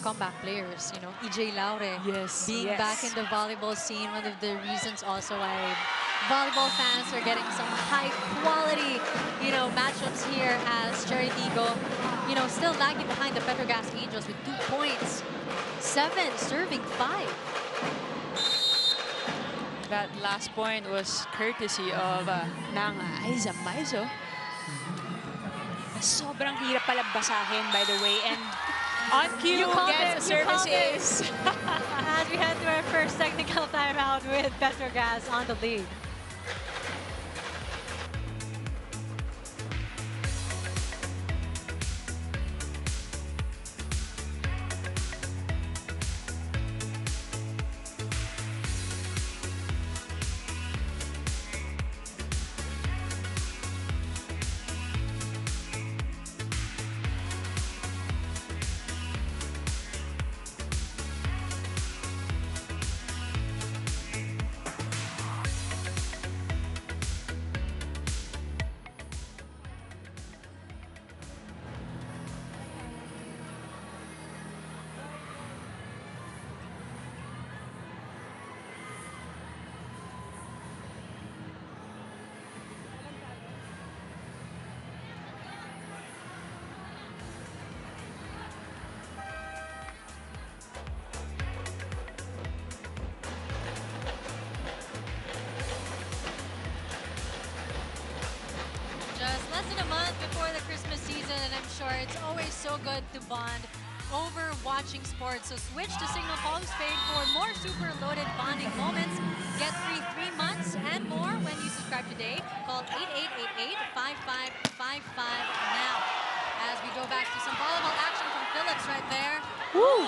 comeback players. You know, EJ Laure being yes. back in the volleyball scene, one of the reasons also why volleyball fans are getting some high quality, you know, matchups here as Chery Tigo, you know, still lagging behind the Petro Gazz Angels with 2 points. 7 serving 5. That last point was courtesy of ng Aiza Maizo. Sobrang hirap pala basahin, by the way. And on cue gets a service ace. As we head to our first technical timeout with Petro Gazz on the lead. Less than a month before the Christmas season, and I'm sure it's always so good to bond over watching sports. So switch to Signal postpaid for more super loaded bonding moments. Get free 3 months and more when you subscribe today. Call 8888-5555 now. As we go back to some volleyball action from Phillips right there. Woo.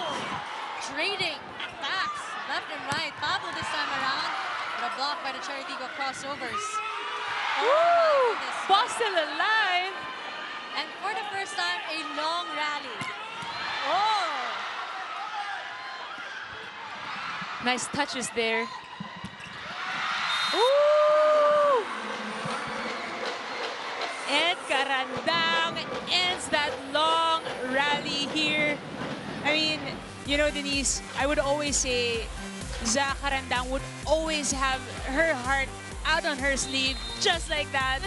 Trading attacks left and right. Pablo this time around, but a block by the Chery Tigo crossovers. Woo! Ball still alive. And for the first time, a long rally. Oh! Nice touches there. Ooh! And Karandang ends that long rally here. I mean, you know, Denise, I would always say Za Karandang would always have her heart out on her sleeve, just like that.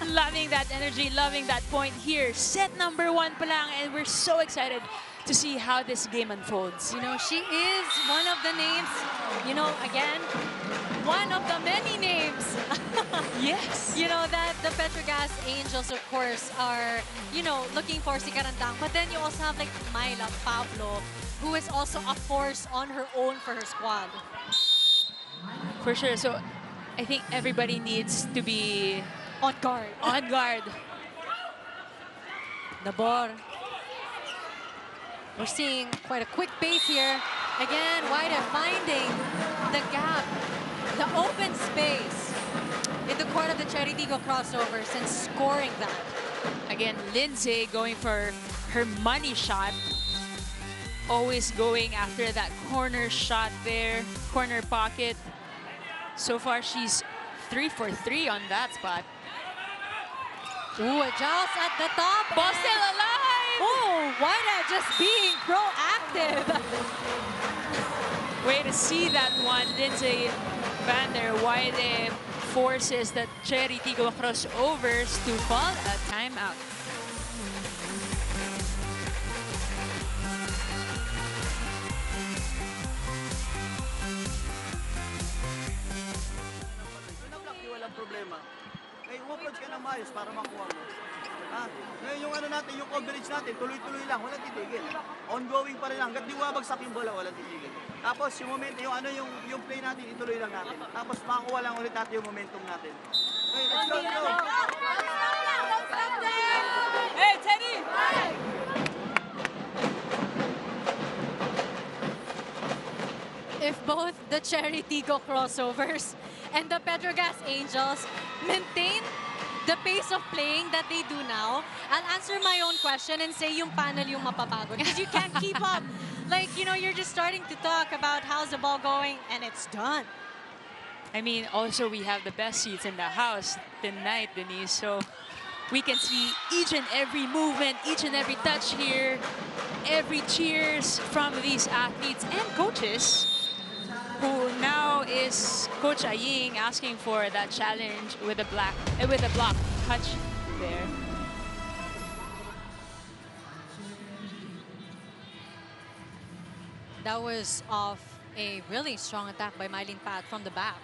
Loving that energy, loving that point here. Set number 1 pa lang, and we're so excited to see how this game unfolds. You know, she is one of the names, you know, again, one of the many names. Yes. You know, that the Petro Gazz Angels, of course, are, you know, looking for si Karandang. But then you also have, like, Myla, Pablo, who is also a force on her own for her squad. For sure. So I think everybody needs to be on guard. On guard. Nabor. We're seeing quite a quick pace here. Again, White finding the gap, the open space in the court of the Chery Tigo crossovers and scoring that. Again, Lindsay going for her money shot. Always going after that corner shot there, corner pocket. So far, she's 3 for 3 on that spot. Ooh, a joust at the top. Ball still alive! Oh, White just being proactive. Way to see that one. Lindsay van der Weyde forces that Chery Tigo crossovers to call a timeout. Problema. Eh, umapproach ka ng maayos para makuha mo. Ha? Ngayon yung ano natin, yung coverage natin, tuloy-tuloy lang, walang titigil. Ongoing pa rin lang. Hanggat di wabagsak yung bola, walang titigil. Tapos yung moment, yung ano yung play natin, ituloy lang natin. Tapos makakuha lang ulit natin yung momentum natin. Okay, let's go, let's go. Hey, Teddy! If both the Chery Tigo crossovers and the Petro Gazz Angels maintain the pace of playing that they do now, I'll answer my own question and say yung panel yung mapapagod because you can't keep up. Like, you know, you're just starting to talk about how's the ball going and it's done. I mean, also we have the best seats in the house tonight, Denise, so We can see each and every movement, each and every touch here, every cheers from these athletes and coaches, who now is Coach Aying asking for that challenge with a block touch there. That was off a really strong attack by Mylene Pat from the back.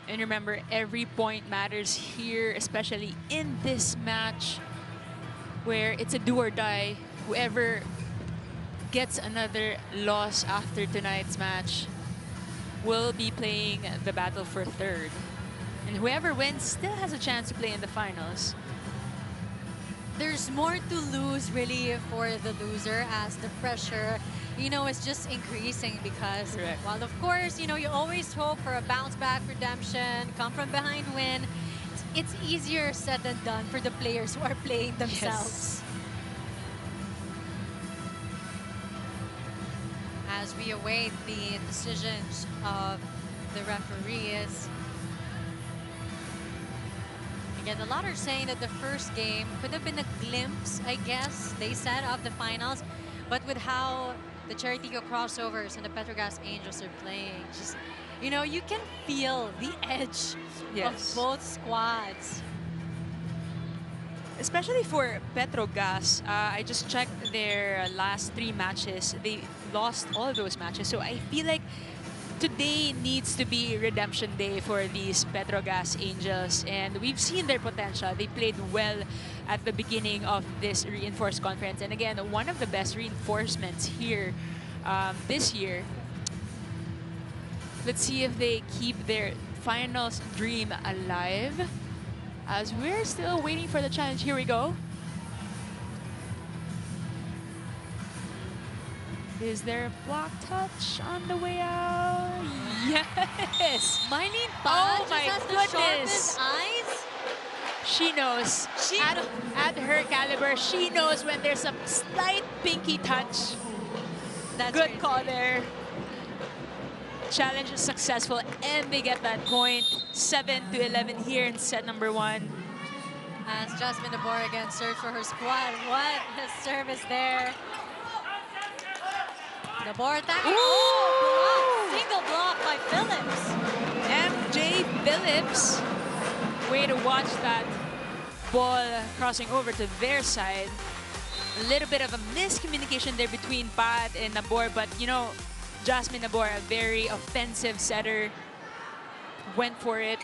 And remember, every point matters here, especially in this match where it's a do or die. Whoever gets another loss after tonight's match will be playing the battle for third. And whoever wins still has a chance to play in the finals. There's more to lose really for the loser, as the pressure, is just increasing because, Correct. while of course, you always hope for a bounce back redemption, come from behind win. It's easier said than done for the players who are playing themselves. Yes. As we await the decisions of the referees. Again, a lot are saying that the first game could have been a glimpse, I guess, they said, of the finals. But with how the Chery Tigo crossovers and the Petro Gazz Angels are playing, just, you can feel the edge of both squads. Especially for Petro Gazz, I just checked their last 3 matches. They lost all those matches. So I feel like today needs to be redemption day for these Petro Gazz Angels, and we've seen their potential. They played well at the beginning of this reinforced conference, and again, one of the best reinforcements here this year. Let's see if they keep their finals dream alive, as we're still waiting for the challenge. Here we go. Is there a block touch on the way out? Yes! Mylene Oh Pat my just has the goodness! sharpest eyes. She knows. At her caliber, she knows when there's a slight pinky touch. That's Good crazy. call there. Challenge is successful, and they get that point. 7-11 here in set number 1. As Jasmine DeBoer again serves for her squad. What a service there. DeBoer attacking. Oh, block. Single block by Phillips. MJ Phillips. Way to watch that ball crossing over to their side. A little bit of a miscommunication there between Pat and Nabor, but Jasmine Nabor, a very offensive setter, went for it.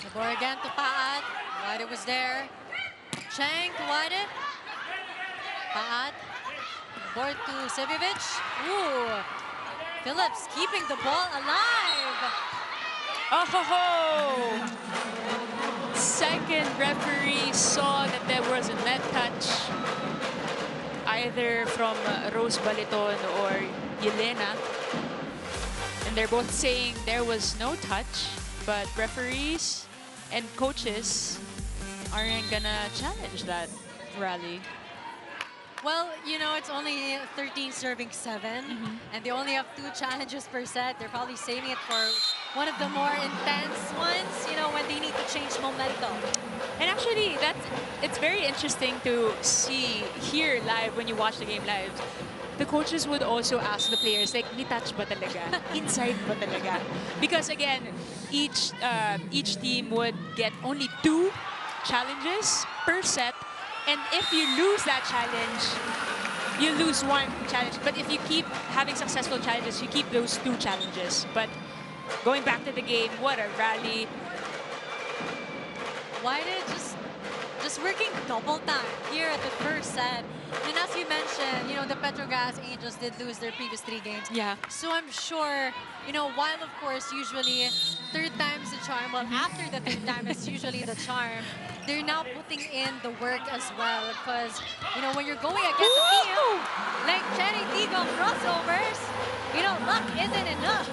DeBoer again to Pat. White was there. Chang to White. Pat. DeBoer to Sevivic. Ooh. Phillips keeping the ball alive. Oh ho ho! Second referee saw that there was a net touch, either from Rose Baliton or Yelena. And they're both saying there was no touch, but referees and coaches aren't gonna challenge that rally. Well, it's only 13 serving 7, and they only have 2 challenges per set. They're probably saving it for one of the more intense ones, when they need to change momentum. And actually, it's very interesting to hear live when you watch the game live. The coaches would also ask the players, like, may touch ba talaga? Inside ba talaga? Because again, each team would get only 2 challenges per set. And if you lose that challenge, you lose 1 challenge. But if you keep having successful challenges, you keep those 2 challenges. But going back to the game, what a rally. Why did just working double time here at the first set? And as you mentioned, the Petro Gazz Angels did lose their previous 3 games. Yeah. So I'm sure, while of course usually 3rd time's the charm, well after the 3rd time is usually the charm, they're now putting in the work as well, because when you're going against a team like Chery Tigo crossovers, luck isn't enough.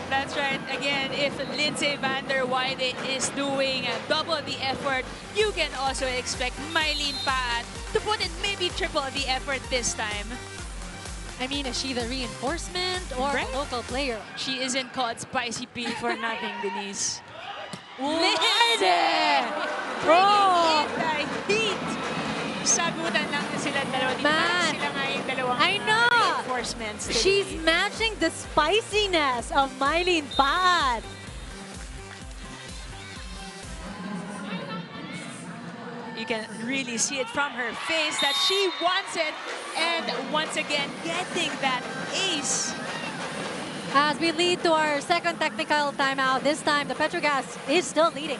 That's right. Again, if Lindsay van der Weyde is doing double the effort, you can also expect Mylene Pat to put in maybe triple the effort this time. I mean, is she the reinforcement or Right. a local player? She isn't called Spicy P for nothing, Denise. Merde! Bringing in the heat. Sagutan lang na sila dalawa. Di parang Man, sila nga yung dalawang I know. reinforcements today. She's matching the spiciness of Mylene Pad. You can really see it from her face that she wants it. And once again, getting that ace. As we lead to our second technical timeout, this time the Petro Gazz is still leading.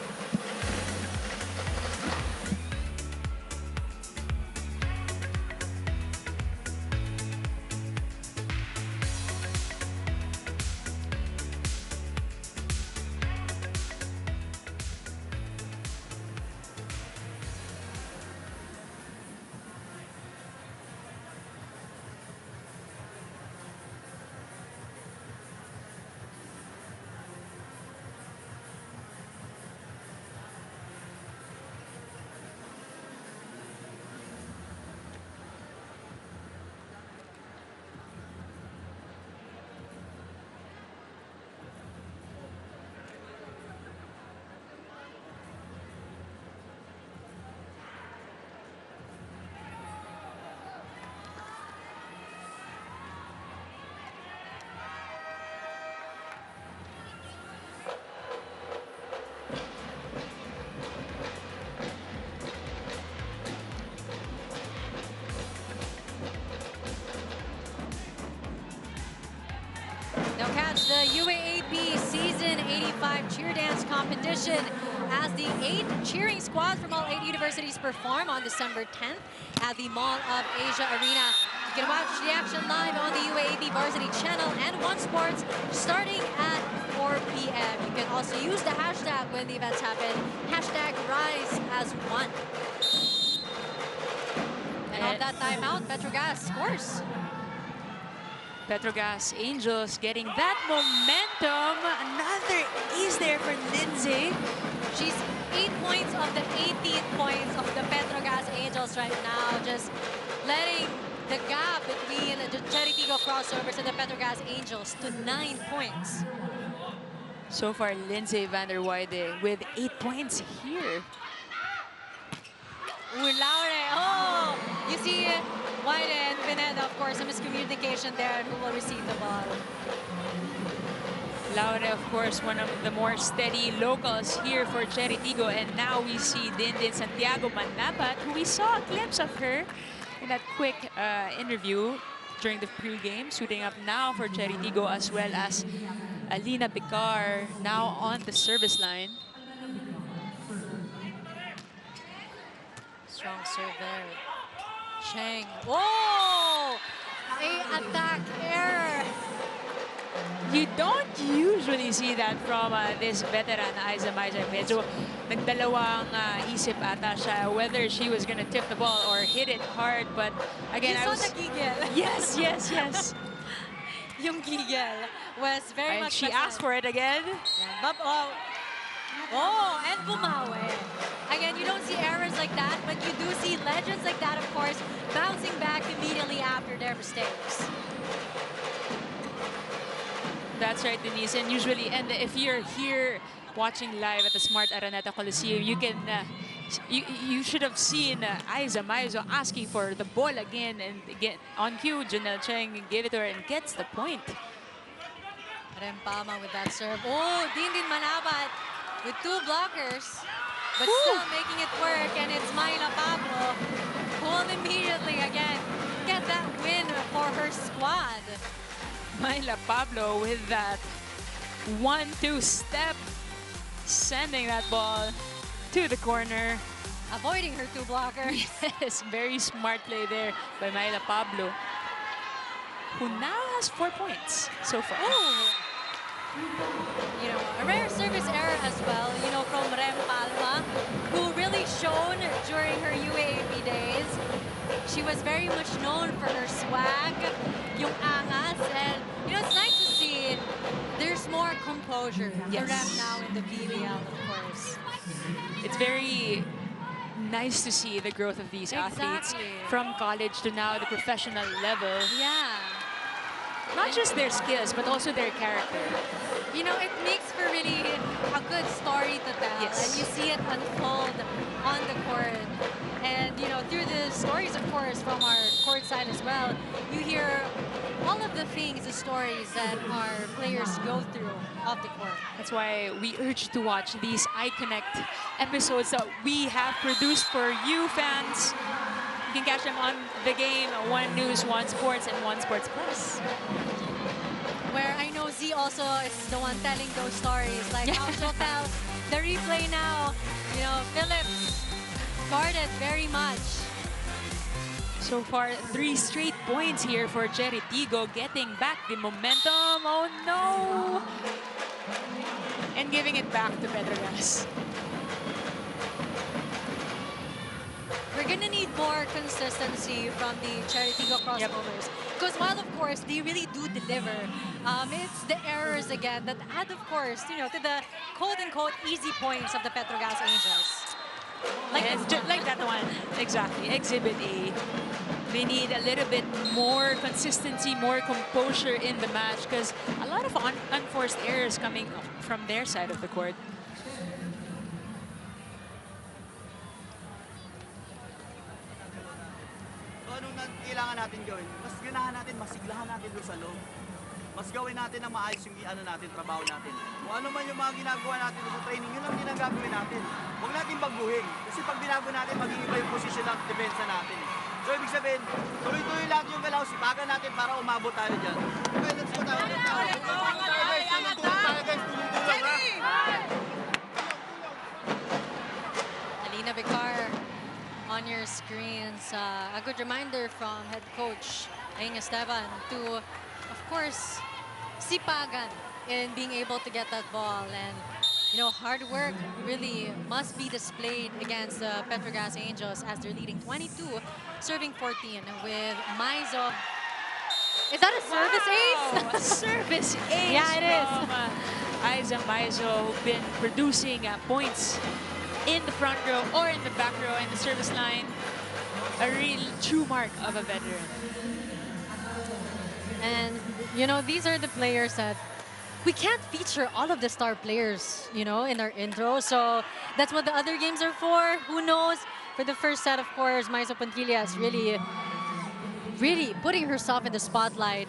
Now catch the UAAP Season 85 Cheer Dance Competition as the 8 cheering squads from all 8 universities perform on December 10th at the Mall of Asia Arena. You can watch the action live on the UAAP Varsity channel and One Sports starting at 4 p.m. You can also use the hashtag when the events happen, hashtag #RiseAsOne. And on that timeout, Petro Gazz scores. Petro Gazz Angels getting that momentum. Another ace there for Lindsay. She's 8 points of the 18 points of the Petro Gazz Angels right now. Just letting the gap between the Chery Tigo crossovers and the Petro Gazz Angels to 9 points. So far, Lindsay van der Weide with 8 points here. Laure, oh! You see Weide and Pineda, of course, a miscommunication there, who will receive the ball. Laura, of course, one of the more steady locals here for Chery Tigo. And now we see Dindin Santiago Manabat, who we saw a glimpse of her in that quick interview during the pre-game, suiting up now for Chery Tigo, as well as Alina Picar now on the service line. Strong serve there. Cheng. Whoa! A attack error. You don't usually see that from this veteran, Aiza Maija. Medyo nagdalawang isip ata siya whether she was gonna tip the ball or hit it hard. But again, You saw the giggle. Yes, yes, yes. Yung giggle was very And much she present. asked for it again. Yeah, oh, and bumawi. Again, you don't see errors like that, but you do see legends like that, of course, bouncing back immediately after their mistakes. That's right, Denise. And usually, and if you're here watching live at the Smart Araneta Coliseum, you can, you should have seen Aiza Maizo asking for the ball again, and again on cue, Janelle Cheng gave it to her and gets the point. Rempama with that serve. Oh, Dindin Manabat with 2 blockers, but still making it work, and it's Myla Pablo who will immediately again get that win for her squad. Myla Pablo with that 1-2 step, sending that ball to the corner. Avoiding her 2 blockers. Yes, very smart play there by Myla Pablo, who now has 4 points so far. Ooh. You know, a rare service error as well, you know, from Rem Palma, who really shone during her UAAP days. She was very much known for her swag, yung angas, and you know, it's nice to see there's more composure for Rem now in the PVL, of course. It's very nice to see the growth of these athletes from college to now the professional level. Yeah. not just their skills, but also their character. You know, it makes for really a good story to tell. Yes. And you see it unfold on the court. And, you know, through the stories, of course, from our court side as well, you hear all of the things, the stories that our players go through off the court. That's why we urge you to watch these iConnect episodes that we have produced for you fans. You can catch them on The Game, One News, One Sports, and One Sports Plus. Where I know Z also is the one telling those stories. Like how she'll tell the replay now. You know, Phillips guarded very much. So far, 3 straight points here for Chery Tigo, getting back the momentum. Oh no! And giving it back to Petro Gazz. We're gonna need more consistency from the Chery Tigo crossovers. Because while of course they really do deliver, it's the errors again that add, of course, you know, to the quote-unquote easy points of the Petro Gazz Angels. Like that one, exactly. Exhibit A. They need a little bit more consistency, more composure in the match because a lot of unforced errors coming from their side of the court. So anong kailangan natin gawin? Mas ganahan natin, masiglahan natin doon sa loob. Mas gawin natin na maayos yung trabaho natin. Kung ano man yung mga ginagawa natin sa training, yun lang din ang gagawin natin. Huwag natin baguhin. Kasi pag binago natin, magiging iba yung posisyon ng depensa natin. So ibig sabihin, tuloy-tuloy lang yung galaw, sipagan natin para umabot tayo dyan. Okay, let's go tayo. Alina Vicar on your screens. A good reminder from head coach Aing Esteban to, of course, sipagan in being able to get that ball. And, you know, hard work really must be displayed against the Petro Gazz Angels as they're leading 22, serving 14 with Maizo. Is that a service ace? A service ace. Yeah, it is. From Aiza Maizo, who've been producing points in the front row or in the back row in the service line. A real true mark of a veteran. And, you know, these are the players that we can't feature all of the star players, you know, in our intro. So that's what the other games are for. Who knows? For the first set, of course, Maizo Pontilia is really putting herself in the spotlight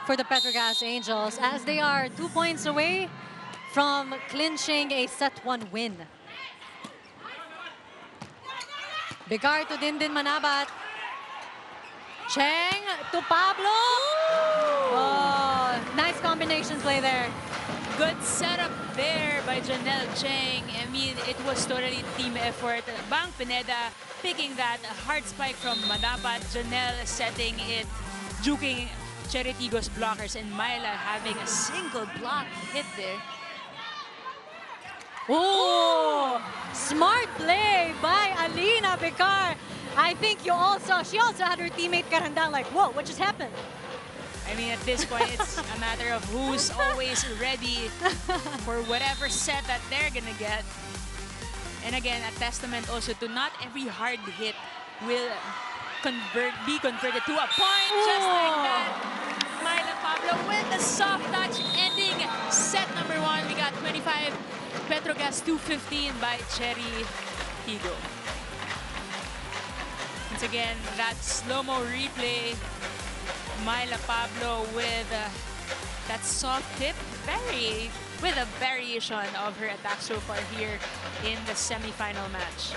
for the Petro Gazz Angels as they are 2 points away from clinching a set 1 win. Bigar to Dindin Manabat. Cheng to Pablo. Oh, nice combination play there. Good setup there by Janelle Cheng. I mean, it was totally team effort. Bang Pineda picking that hard spike from Manabat. Janelle setting it, juking Chery Tigo's blockers, and Myla having a single block hit there. Oh, smart play by Alina Vicar. I think she also had her teammate Karandang like, whoa, what just happened? I mean, at this point, it's a matter of who's always ready for whatever set that they're gonna get. And again, a testament also to not every hard hit will be converted to a point, just like that. Myla Pablo with the soft touch, ending set number 1. We got 25, Petro Gazz 215 by Chery Tigo. Once again, that slow-mo replay. Myla Pablo with that soft tip, with a variation of her attack so far here in the semi-final match.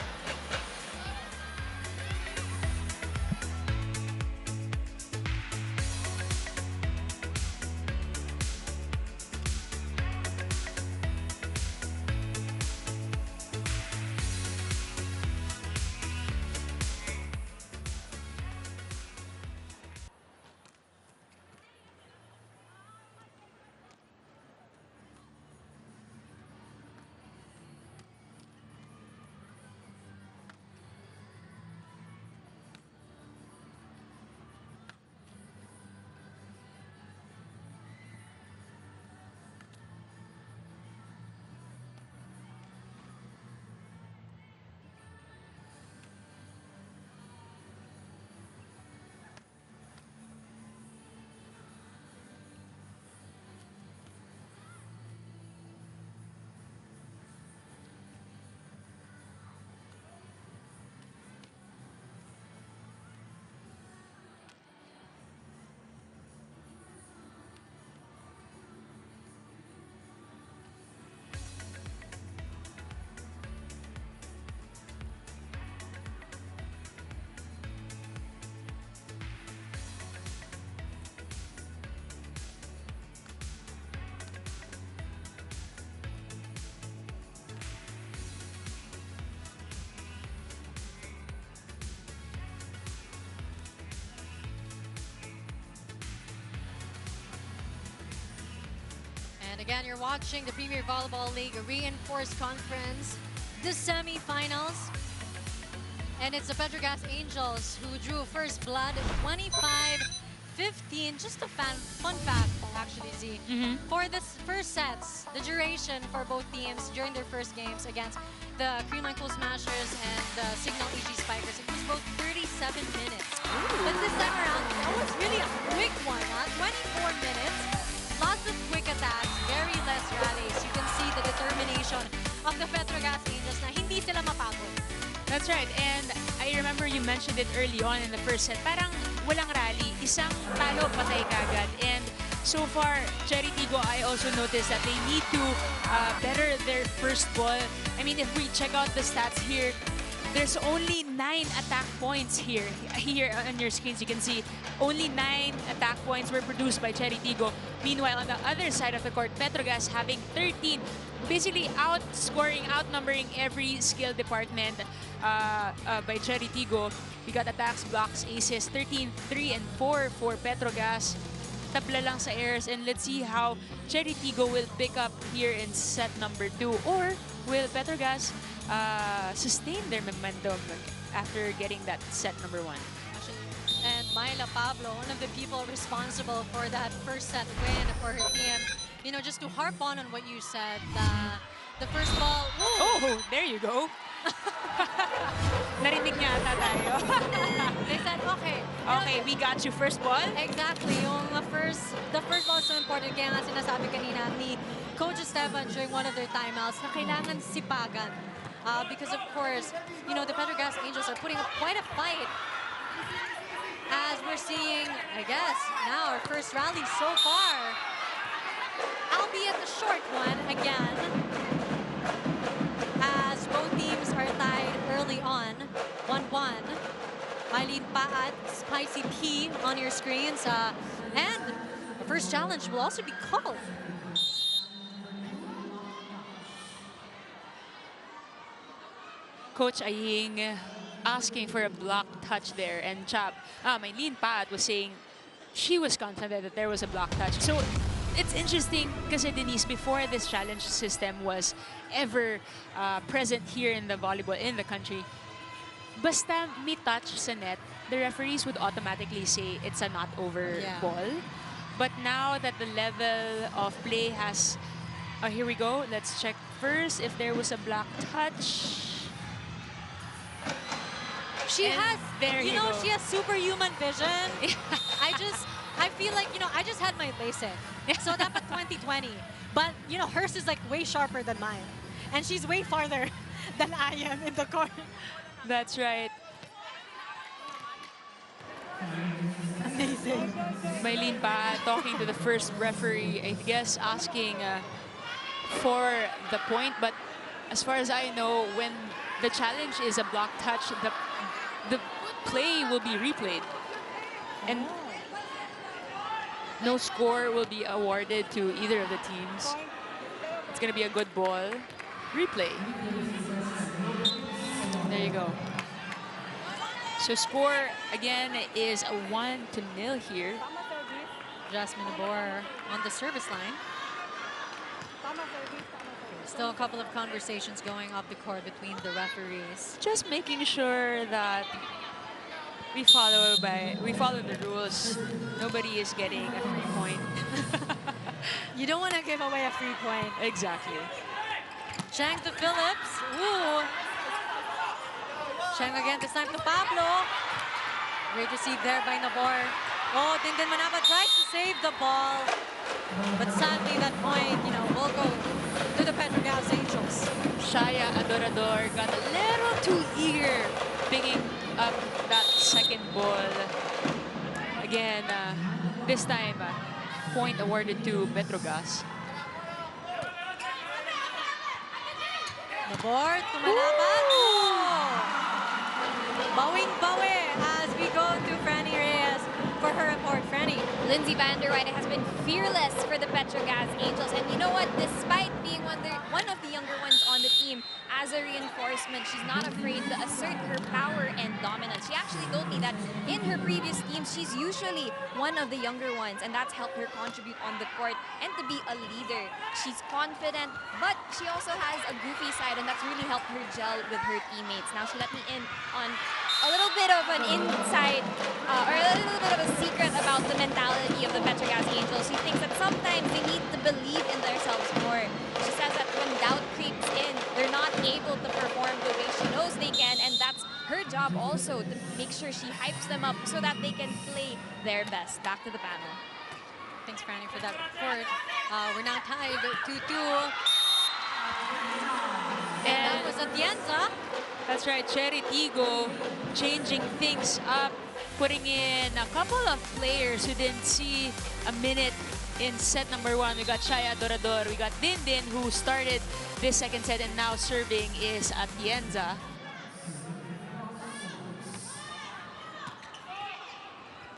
And again, you're watching the Premier Volleyball League Reinforced Conference, the semifinals. And it's the Petro Gazz Angels who drew first blood 25-15. Just a fun fact, actually, Z. For the first sets, the duration for both teams during their first games against the Creamline Cool Smashers and the Signal EG Spikers, it was both 37 minutes. But this time around, that was really a quick one, huh? 24 minutes. Lots of quick attacks, very less rallies. You can see the determination of the Petro Gazz Angels na hindi sila mapagod. That's right. And I remember you mentioned it early on in the first set. Parang walang rally. Isang talo, patay kagad. And so far, Chery Tigo, I also noticed that they need to better their first ball. I mean, if we check out the stats here, there's only 9 attack points here. Here on your screens, you can see only 9 attack points were produced by Chery Tigo. Meanwhile, on the other side of the court, Petro Gazz having 13, basically outscoring, outnumbering every skill department by Chery Tigo. We got attacks, blocks, aces, 13, 3, and 4 for Petro Gazz. Tabla lang sa airs, and let's see how Chery Tigo will pick up here in set number 2, or will Petro Gazz sustain their momentum after getting that set number 1. And Myla Pablo, one of the people responsible for that first set win for her team. You know, just to harp on what you said, the first ball. Ooh. Oh, there you go. Narinig niya ata tayo. They said, okay. Okay, we got you first ball. Exactly. Yung the first ball is so important. Kaya nga sinasabi kanina ni Coach Esteban during one of their timeouts na kailangan sipagan. Because of course, you know, the Petro Gazz Angels are putting up quite a fight. As we're seeing, I guess, now our first rally so far. Albeit a short one again. As both teams are tied early on, 1-1. Mylene Paat, Spicy P on your screens. And the first challenge will also be called. Coach Aying asking for a block touch there, and Chap, Mylene Paat was saying she was confident that there was a block touch. So it's interesting because Denise, before this challenge system was ever present here in the volleyball in the country, basta may touch sa net, the referees would automatically say it's a not over ball. But now that the level of play has, here we go, let's check first if there was a block touch. She has, you know, go. she has superhuman vision. I feel like, you know, I just had my LASIK. So dapat 2020. But, you know, hers is like way sharper than mine. And she's way farther than I am in the court. That's right. Amazing. Mylene Pa talking to the first referee, I guess asking for the point. But as far as I know, when the challenge is a block touch, the play will be replayed. And no score will be awarded to either of the teams. It's going to be a good ball. Replay. There you go. So score, again, is a 1-0 here. Jasmine Abor on the service line. Still a couple of conversations going up the court between the referees. Just making sure that we follow the rules. Nobody is getting a free point. You don't want to give away a free point. Exactly. Chang to Phillips. Ooh. Chang again, this time to Pablo. Great receive there by Nabor. Oh, Dindin Manaba tries to save the ball. But sadly, that point, you know, will go to the Petro Gazz Angels. Shaya Adorador got a little too eager picking up that second ball. Again, this time, point awarded to Petro Gazz. Nabor to Manabat. Bawing-bawi as we go to Franny Reyes for her report. Franny. Lindsay Vanderweide has been fearless for the Petro Gazz Angels. And you know what? Despite being one of the younger ones on the team, as as a reinforcement. She's not afraid to assert her power and dominance. She actually told me that in her previous teams, she's usually one of the younger ones, and that's helped her contribute on the court and to be a leader. She's confident, but she also has a goofy side, and that's really helped her gel with her teammates. Now she let me in on a little bit of an insight or a little bit of a secret about the mentality of the Petro Gazz Angels. She thinks that sometimes they need to believe in themselves more. She says that when doubt creeps in, they're not able to perform the way she knows they can, and that's her job also to make sure she hypes them up so that they can play their best. Back to the panel. Thanks, Franny, for that report. We're now tied 2-2. And that was Atienza. That's right, Chery Tigo changing things up, putting in a couple of players who didn't see a minute in set number 1. We got Shai Adorador, we got Din Din, who started this second set, and now serving is Atienza.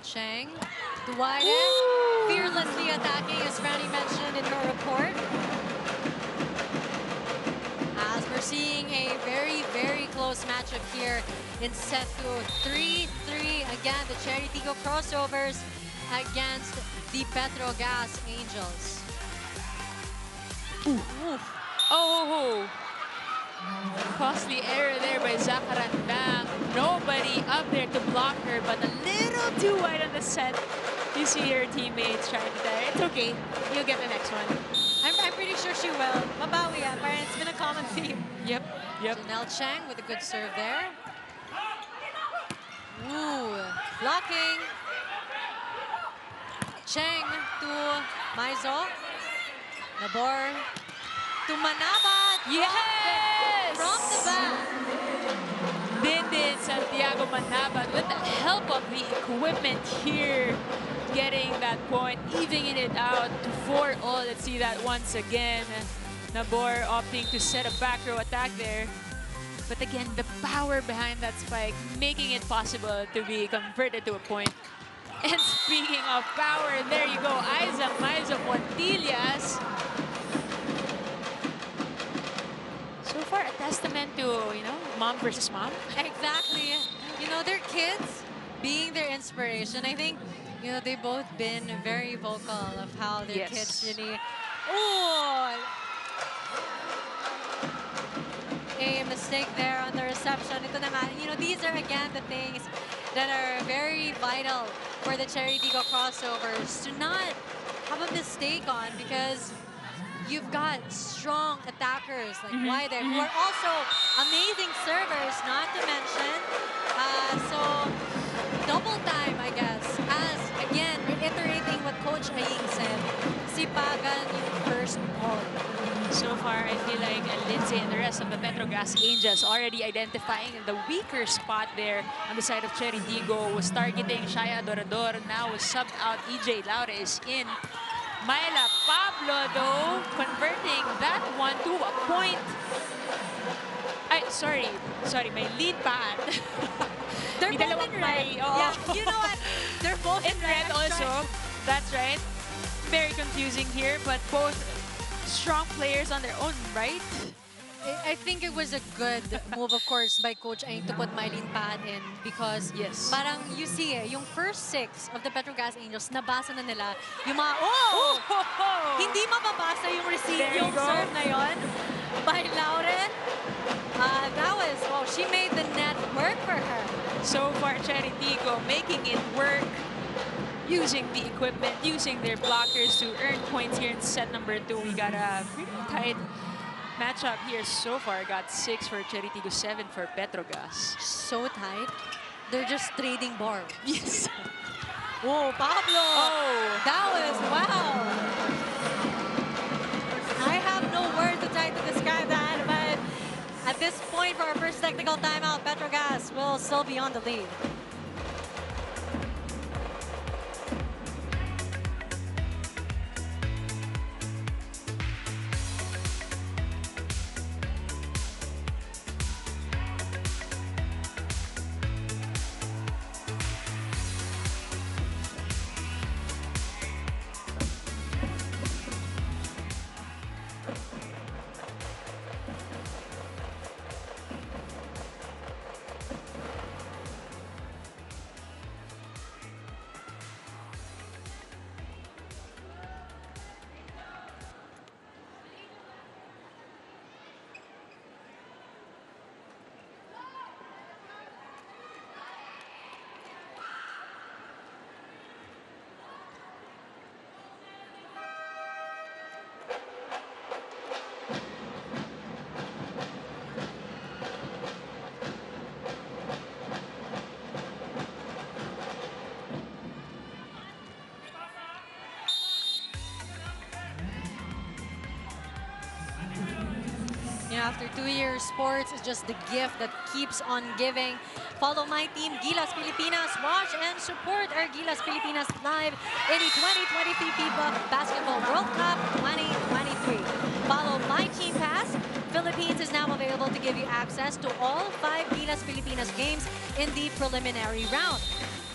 Cheng, Duarte, fearlessly attacking, as Franny mentioned in her report. As we're seeing a very, very close matchup here in set 2. 3-3. Again, the Chery Tigo crossovers against the Petro Gazz Angels. Ooh. Oh! Costly error there by Zakarandang. Nobody up there to block her, but a little too wide on the set. You see her teammates trying to there. It's okay. You'll get the next one. I'm pretty sure she will. Mabawi yan, parang it's been a common theme. Yep. Janelle Cheng with a good serve there. Ooh, blocking. Cheng to Maizo. Nabor to Manabat. Yes! From the back. Din Santiago Manabat with the help of the equipment here, getting that point, evening it out to 4-all. Let's see that once again. Nabor opting to set a back row attack there. But again, the power behind that spike, making it possible to be converted to a point. And speaking of power, there you go, Aiza Maizo Montillas. So far, a testament to, you know, mom versus mom. Exactly. You know, their kids being their inspiration. I think, you know, they've both been very vocal of how their kids really... Oh! A mistake there on the reception. Ito na nga, you know, these are again the things that are very vital for the Chery Tigo crossovers to not have a mistake on, because you've got strong attackers like Wide who are also amazing servers, not to mention. So double time, I guess, as again reiterating what Coach Aying said, sipagan yung first ball. So far, I feel like Lindsay and the rest of the Petro Gazz Angels already identifying the weaker spot there on the side of Chery Tigo, was targeting Shai Adorador. Now was subbed out. EJ Laures in. Myla Pablo, though, converting that one to a point. Sorry, my lead pad. They're both in red. Yeah, you know what? They're both in red also. That's right. Very confusing here, but both strong players on their own right. I think it was a good move, of course, by Coach Aying to put Mylene Pad in, because parang you see yung first 6 of the Petro Gazz Angels, nabasa na nila yung mga, hindi mababasa yung receive, yung serve na yon by Lauren. That was, she made the net work for her. So far, Chery Tigo making it work, using the equipment, using their blockers to earn points here in set number 2. We got a pretty tight matchup here so far. Got 6 for Chery Tigo, 7 for Petro Gazz. So tight. They're just trading bars. Yes. Oh, Pablo! Oh! That was, wow! I have no words to try to describe that, but at this point for our first technical timeout, Petro Gazz will still be on the lead. after 2 years, sports is just the gift that keeps on giving. Follow my team, Gilas Pilipinas. Watch and support our Gilas Pilipinas live in the 2023 FIBA Basketball World Cup 2023. Follow my team pass. Philippines is now available to give you access to all 5 Gilas Pilipinas games in the preliminary round.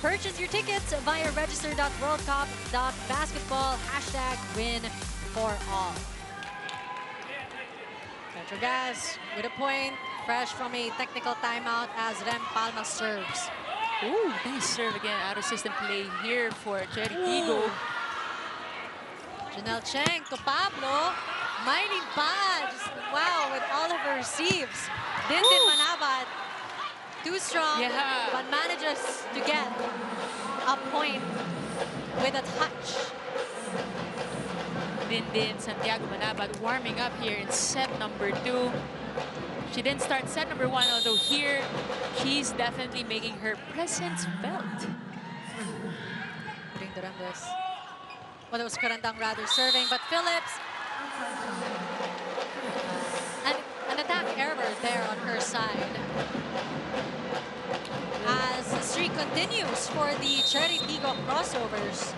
Purchase your tickets via register.worldcup.basketball #win4all. Petro Gazz with a point, fresh from a technical timeout as Rem Palma serves. Ooh, nice serve again. Out of system play here for Chery Tigo. Janelle Cheng to Pablo. Mighty bad. Just, wow, with all of her receives. Dindin Manabat. Too strong, but manages to get a point with a touch. Dindin Santiago Manabat warming up here in set number 2. She didn't start set number 1, although here she's definitely making her presence felt. Putting Durango's. Well, it was Karandang rather serving, but Phillips. An attack error there on her side. As the streak continues for the Chery Tigo crossovers.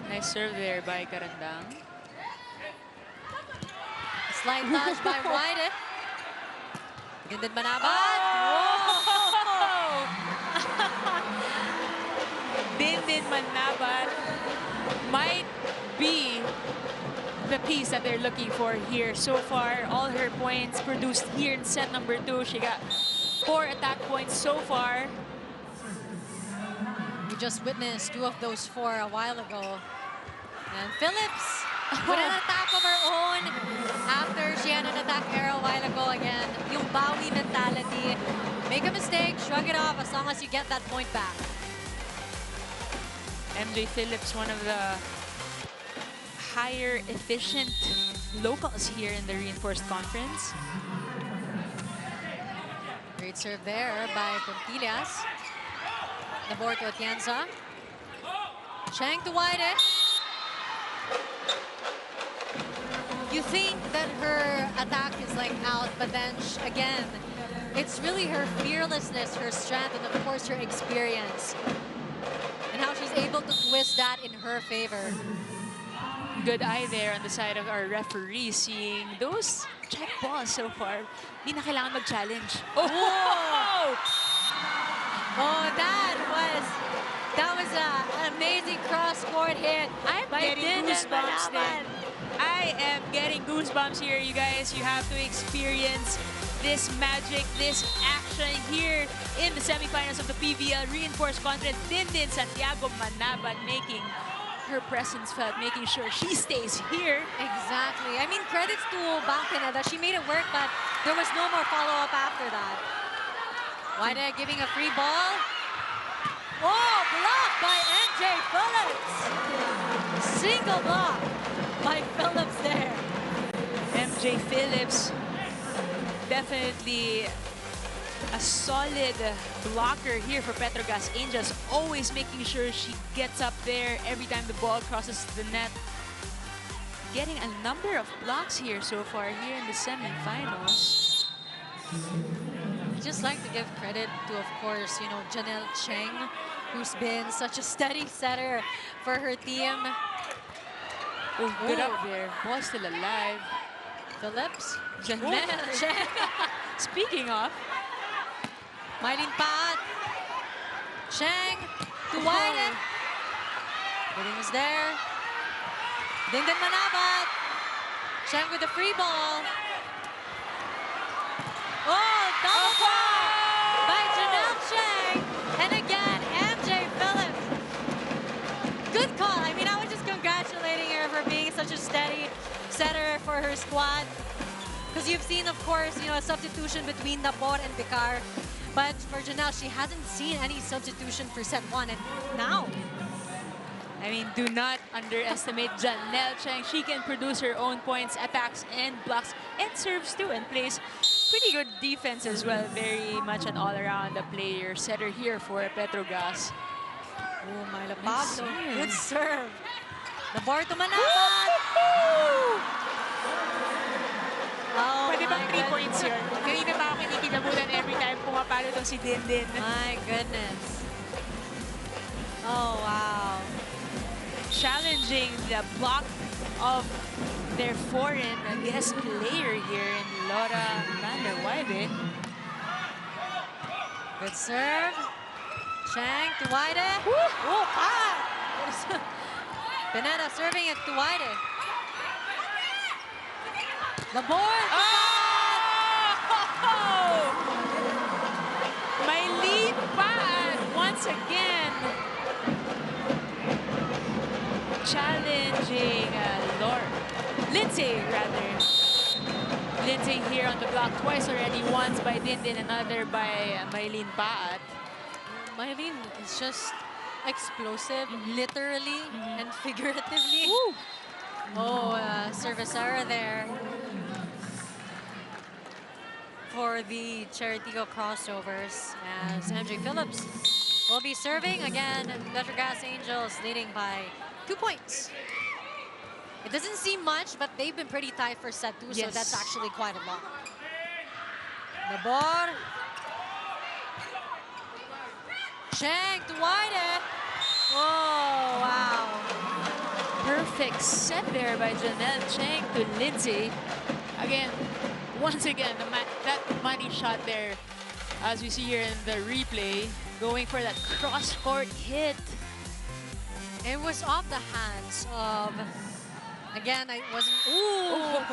Nice serve there by Karandang. Slight touch by White. Dindin Manabat. Whoa! Dindin Manabat might be the piece that they're looking for here. So far, all her points produced here in set number 2. She got 4 attack points so far. We just witnessed 2 of those 4 a while ago. And Phillips with an attack of her own after she had an attack error a while ago again. Yung Bowie mentality. Make a mistake, shrug it off as long as you get that point back. MJ Phillips, one of the higher efficient locals here in the Reinforced Conference. Great serve there by Pontillas. The board to Atienza. Cheng to White. You think that her attack is like out, but then again, it's really her fearlessness, her strength, and of course her experience. And how she's able to twist that in her favor. Good eye there on the side of our referee, seeing those check balls so far. Hindi na kailangan mag-challenge. Oh! Oh, that was an amazing cross-court hit. I'm getting goosebumps then. I am getting goosebumps here, you guys. You have to experience this magic, this action here in the semifinals of the PVL Reinforced Conference. Dindin Santiago Manabat making her presence felt, making sure she stays here. Exactly. I mean, credits to Bangkina that she made it work, but there was no more follow-up after that. Waida giving a free ball. Oh, blocked by MJ Phillips. Single block by Phillips there. MJ Phillips, definitely a solid blocker here for Petro Gazz Angels, always making sure she gets up there every time the ball crosses the net. Getting a number of blocks here so far here in the semifinals. I'd just like to give credit to, of course, you know, Janelle Cheng, who's been such a steady setter for her team. Oh, good up there. Ball still alive. Phillips. Janelle Cheng. Speaking of, Mylene Pat. Cheng to Wyden. Wyden is there. Dindin Manabat. Cheng with the free ball. Oh, double block by Janelle Cheng. And again, MJ Phillips. Good call. I mean, I was just congratulating her for being such a steady setter for her squad. Because you've seen, of course, you know, a substitution between Napor and Picar. But for Janelle, she hasn't seen any substitution for set 1. And now, I mean, do not underestimate Janelle Cheng. She can produce her own points, attacks, and blocks, and serves too, and plays pretty good defense as well. Very much an all-around player. Setter here for Petro Gazz. oh, Myla Pablo, good serve. The board to Manabat. points yun. Kanina pa ako kinikilabutan every time pumapalo tong si Dindin. My goodness. Oh, wow. Challenging the block of their foreign guest player here in Laura Vanderwyde. Good serve. Chang to Waide. Oh, pad! Pineda serving it to Waide. The board. Oh! My lead pad once again. Challenging Lindsay, rather. Lindsay here on the block twice already. Once by Dindin, another by Mylene Paat. Mylene is just explosive, literally and figuratively. Woo. Oh, service error there for the Chery Tigo crossovers as MJ Phillips will be serving again. Petro Gazz Angels leading by 2 points. It doesn't seem much, but they've been pretty tight for set 2, so Yes. that's actually quite a lot. The ball. Chang to Waide. Oh, wow. Perfect set there by Janelle Chang to Lindsay. Again, once again, that money shot there, as we see here in the replay, going for that cross-court hit. It was off the hands of, again, I wasn't, ooh.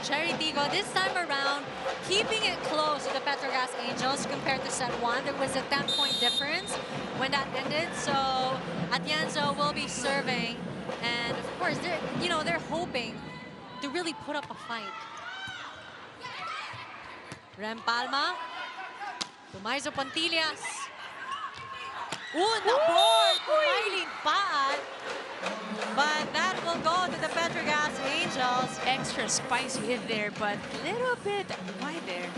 Chery Tigo this time around, keeping it close to the Petro Gazz Angels compared to set 1. There was a 10-point difference when that ended. So Atienzo will be serving, and of course, they're hoping to really put up a fight. Rem Palma to Maizo Pontillas. Ooh, the board to Mylene Paat. But that will go to the Petro Gazz Angels. Extra spicy hit there, but a little bit wide there.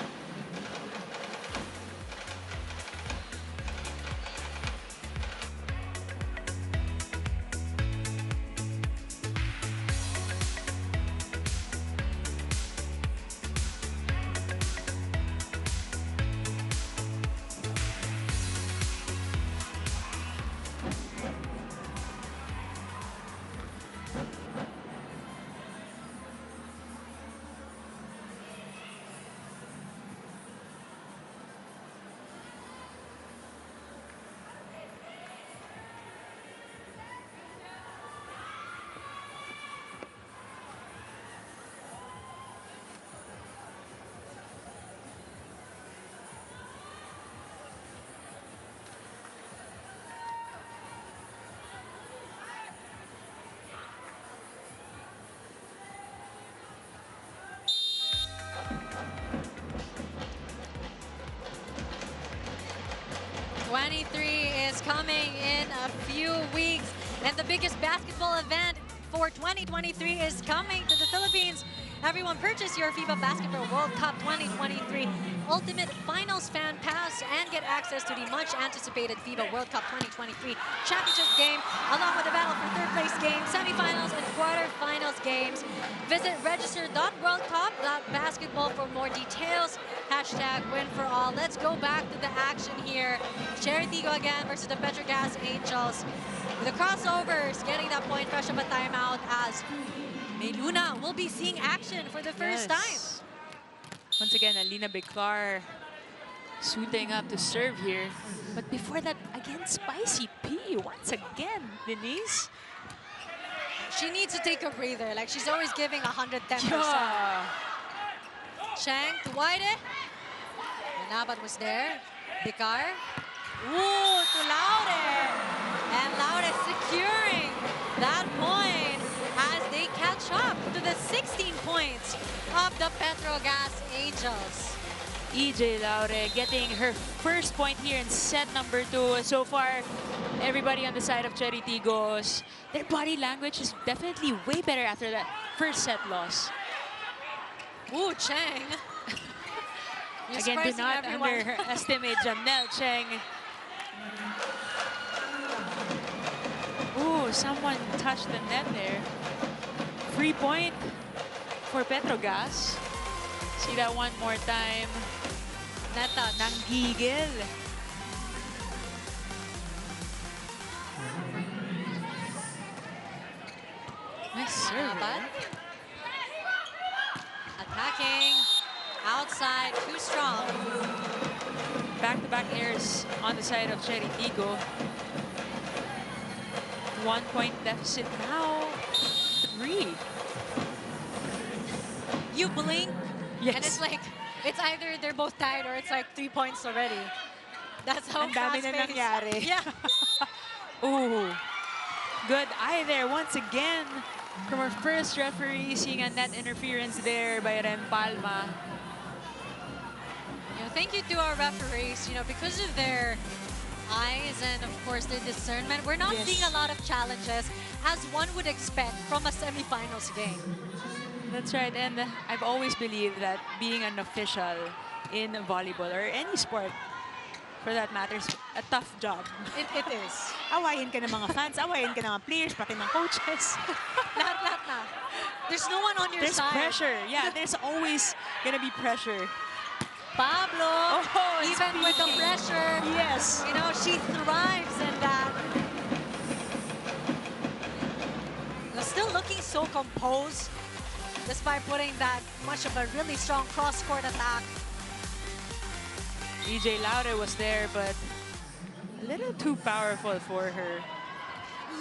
Is coming in a few weeks, and the biggest basketball event for 2023 is coming to the Philippines. Everyone, purchase your FIBA Basketball World Cup 2023 Ultimate Finals Fan Pass and get access to the much-anticipated FIBA World Cup 2023 Championship game, along with the battle for third-place games, semifinals, and quarterfinals games. Visit register.worldcup.basketball for more details. #WinForAll. Let's go back to the action here. Chery Tigo again versus the Petro Gazz Angels. The crossovers getting that point fresh up a timeout as Meluna will be seeing action for the first time. Once again, Alina Becar suiting up to serve here. But before that, again, Spicy P once again, Denise. She needs to take a breather. Like, she's always giving 110%. Yeah. Chang to Waide. Nabat was there. Becar. Ooh, to Laure. And Laure securing that point as they catch up to the 16 points of the Petro Gazz Angels. EJ Laure getting her first point here in set number 2. So far, everybody on the side of Chery Tigo's, their body language is definitely way better after that first set loss. Ooh, Chang. Again, do not underestimate Janelle Chang. Ooh, someone touched the net there. free point for Petro Gazz. See that one more time. Net touch. Nanggigil. Nice serve. Manabat. Attacking. Outside. Too strong. Back-to-back airs on the side of Chery Tigo. 1 point deficit now. 3. You blink, Yes. and it's like, it's either they're both tied or it's like 3 points already. That's how Ang dami na fast-paced. nangyari. Yeah. Ooh. Good eye there once again from our first referee, seeing a net interference there by Rem Palma. Thank you to our referees, because of their eyes and, of course, their discernment. We're not Yes. seeing a lot of challenges as one would expect from a semifinals game. That's right, and I've always believed that being an official in volleyball or any sport, for that matter, is a tough job. It is. Awayin ka ng mga fans, awayin ka ng mga players, pati ng coaches. Lahat na. There's no one on your There's side. pressure. Yeah, there's always gonna be pressure. Pablo, Oh, even with the pressure, Yes. she thrives in that. Still looking so composed, despite putting that much of a really strong cross-court attack. EJ Laure was there, but a little too powerful for her.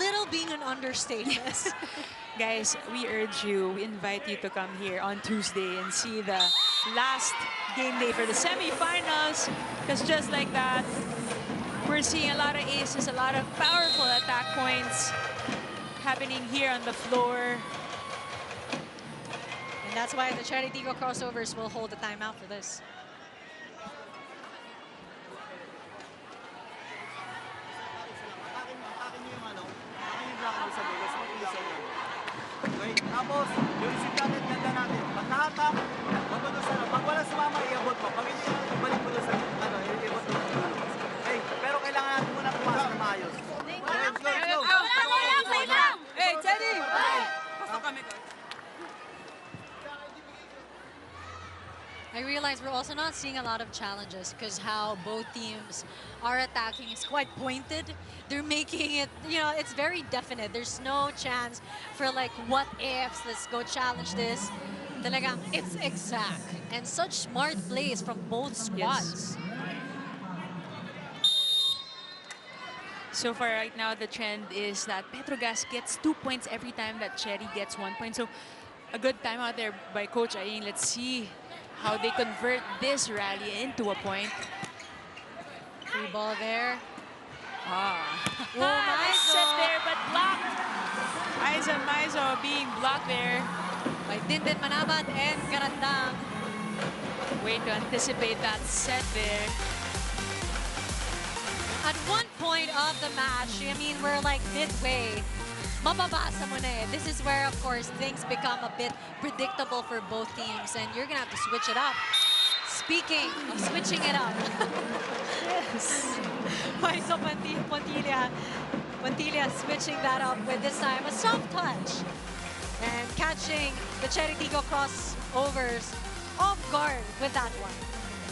Little being an understatement. Guys, we urge you, we invite you to come here on Tuesday and see the last game day for the semifinals. Because just like that, we're seeing a lot of aces, a lot of powerful attack points happening here on the floor. And that's why the Chery Tigo crossovers will hold the timeout for this. Okay, tapos, yung simplanet ganda natin. Pag nahatak, wag mo doon sa pag wala sumama, iabot mo. Pag hindi balik mo doon sa iabot mo. Okay, pero kailangan natin muna pumasok na maayos. Okay, let's go, let's go. Hey, Teddy! I realize we're also not seeing a lot of challenges because how both teams are attacking is quite pointed. They're making it, it's very definite. There's no chance for like what ifs, let's go challenge this. Talagang it's exact. And such smart plays from both squads. So far right now, the trend is that Petro Gazz gets 2 points every time that Chery gets 1 point. So a good timeout there by Coach Ayin. Let's see how they convert this rally into a point. Free ball there. Nice set there, but blocked. Aiza Maizo being blocked there. By Dindin Manabat and Garandang. Way to anticipate that set there. At one point of the match, we're like midway. Mababasa mo na eh. This is where, of course, things become a bit predictable for both teams, and you're gonna have to switch it up. Speaking of switching it up. Yes. Maizo Pantilla switching that up with this time a soft touch and catching the Chery Tigo crossovers off guard with that one.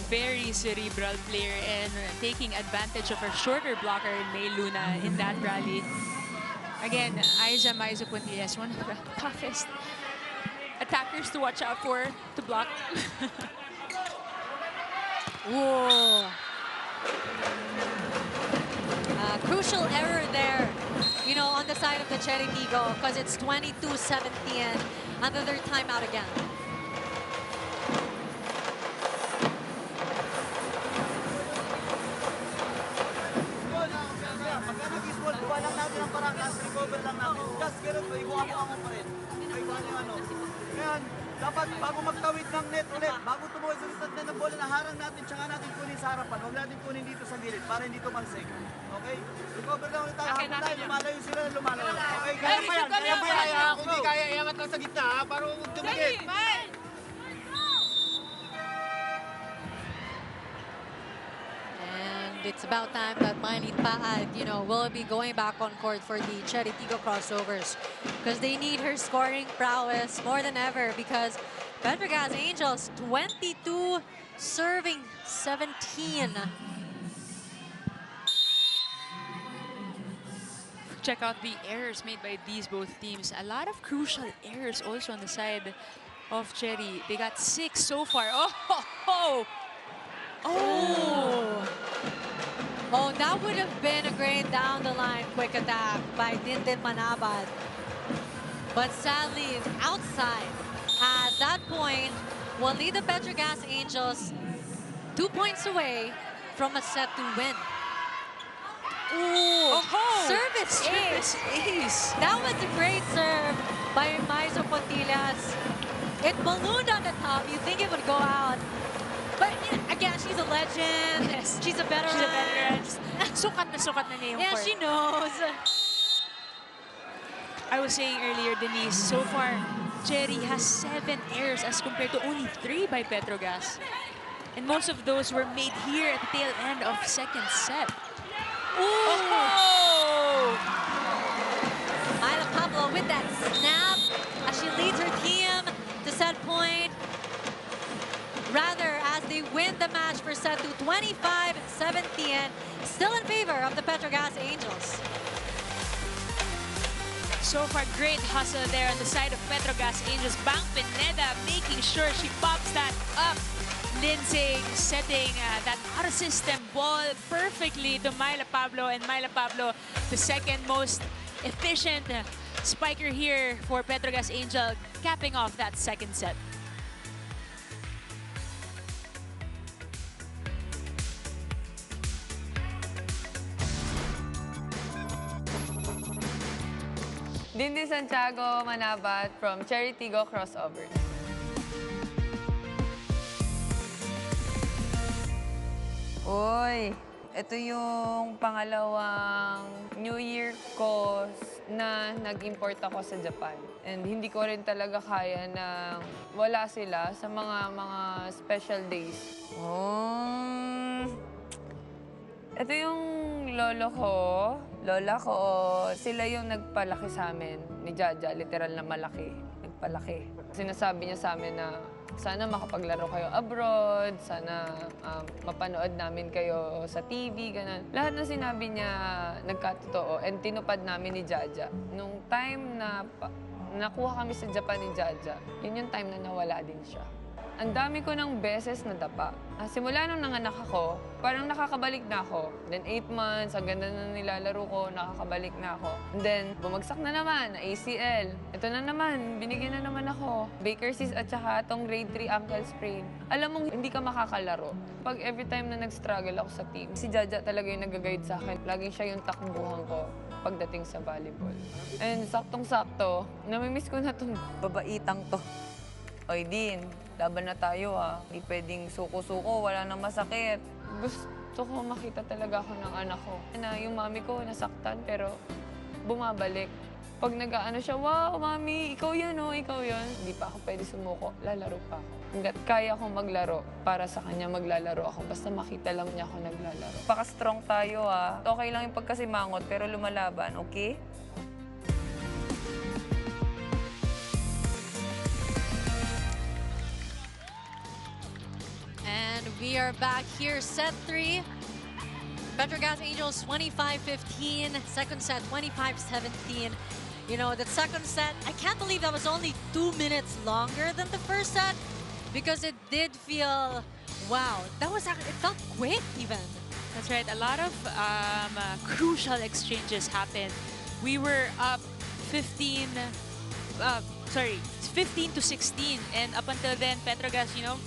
Very cerebral player and taking advantage of her shorter blocker, May Luna, in that rally. Again, Aiza Maizo Puntilla is one of the toughest attackers to watch out for, to block. Whoa. Crucial error there, on the side of the Chery Tigo because it's 22-17 and another timeout again. Recover lang natin. Just ganun po, ibuha-buha mo pa rin. Ibuha yung ano. Ngayon, dapat bago magtawid ng net ulit, bago tumuwi sa listat na ng bola, naharang natin, tsaka natin kunin sa harapan. Huwag natin kunin dito sa gilid para hindi tumalsik. Okay? Recover lang ulit tayo. Habang tayo, lumalayo sila na lumalayo. Okay, kaya pa yan. Kaya pa yan. Kung di kaya, iangat lang sa gitna, ha? Para huwag tumigit. And it's about time that will be going back on court for the Chery Tigo crossovers because they need her scoring prowess more than ever because Petro Gazz Angels 22 serving 17. Check out the errors made by these both teams. A lot of crucial errors also on the side of Chery. They got 6 so far. Oh, that would have been a great down the line quick attack by Dindin Manabad. But sadly, outside. At that point, will lead the Petro Gazz Angels 2 points away from a set to win. Ooh, service ace. That was a great serve by Maizo Pontillas. It ballooned on the top. You think it would go out. But again, she's a legend. Yes. She's a veteran. Sukat na niya yung Yeah, court. she knows. I was saying earlier, Denise, so far, Chery has 7 errors as compared to only 3 by Petro Gazz. And most of those were made here at the tail end of second set. Myla Pablo with that snap as she leads her team to set point. Rather, as they win the match for set to 25-17, still in favor of the Petro Gazz Angels. So far, great hustle there on the side of Petro Gazz Angels. Bang Pineda making sure she pops that up. Lindsay setting that out-of-system ball perfectly to Myla Pablo. And Myla Pablo, the second most efficient spiker here for Petro Gazz Angel, capping off that second set. Dindi Santiago Manabat from Chery Tigo Crossovers. Uy, ito yung pangalawang New Year ko na nag-import ako sa Japan. And hindi ko rin talaga kaya na wala sila sa mga special days. Ito yung lola ko, sila yung nagpalaki sa amin ni Jaja, literal na malaki, nagpalaki. Sinasabi niya sa amin na sana makapaglaro kayo abroad, sana mapanood namin kayo sa TV, ganun. Lahat na sinabi niya nagkatotoo and tinupad namin ni Jaja. Nung time na nakuha kami sa Japan ni Jaja, yun yung time na nawala din siya. Ang dami ko ng beses na dapa. Simula nung nanganak ako, parang nakakabalik na ako. Then 8 months, ang ganda na nilalaro ko, nakakabalik na ako. And then, bumagsak na naman, na ACL. Ito na naman, binigyan na naman ako. Baker's cyst at saka itong grade 3 ankle sprain. Alam mong hindi ka makakalaro. Pag every time na nag-struggle ako sa team, si Jaja talaga yung nag-guide sa akin. Laging siya yung takbuhan ko pagdating sa volleyball. And saktong-sakto, namimiss ko na itong babaitang to. Oy, Din, laban na tayo ha. Hindi pwedeng suko-suko, wala nang masakit. Gusto ko makita talaga ako ng anak ko. Na yung mami ko nasaktan pero bumabalik. Pag nag-aano siya, wow, mami, ikaw yan oh, ikaw yan. Hindi pa ako pwede sumuko, lalaro pa ako. Hanggat kaya akong maglaro, para sa kanya maglalaro ako. Basta makita lang niya ako naglalaro. Paka-strong tayo ha. Okay lang yung pagkasimangot pero lumalaban, okay? And we are back here, set 3. Petro Gazz Angels 25-15, second set 25-17. You know, the second set, I can't believe that was only 2 minutes longer than the first set because it did feel, wow, that was actually, it felt quick even. That's right. A lot of crucial exchanges happened. We were up 15 to 16. And up until then, Petro Gazz, you know,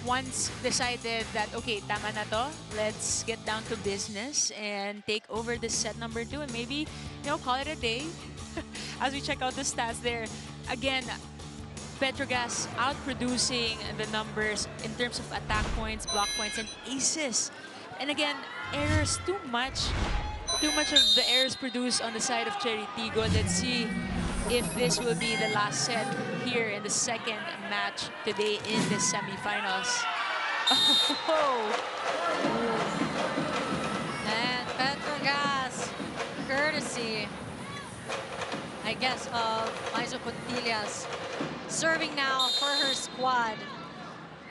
once decided that, okay, tama na to, let's get down to business and take over this set number 2 and maybe, you know, call it a day. As we check out the stats there, again, Petro Gazz outproducing the numbers in terms of attack points, block points, and aces. And again, errors, too much of the errors produced on the side of Chery Tigo. Let's see if this will be the last set here in the second match today in the semifinals. courtesy, I guess, of Maizo Puntillas. Serving now for her squad.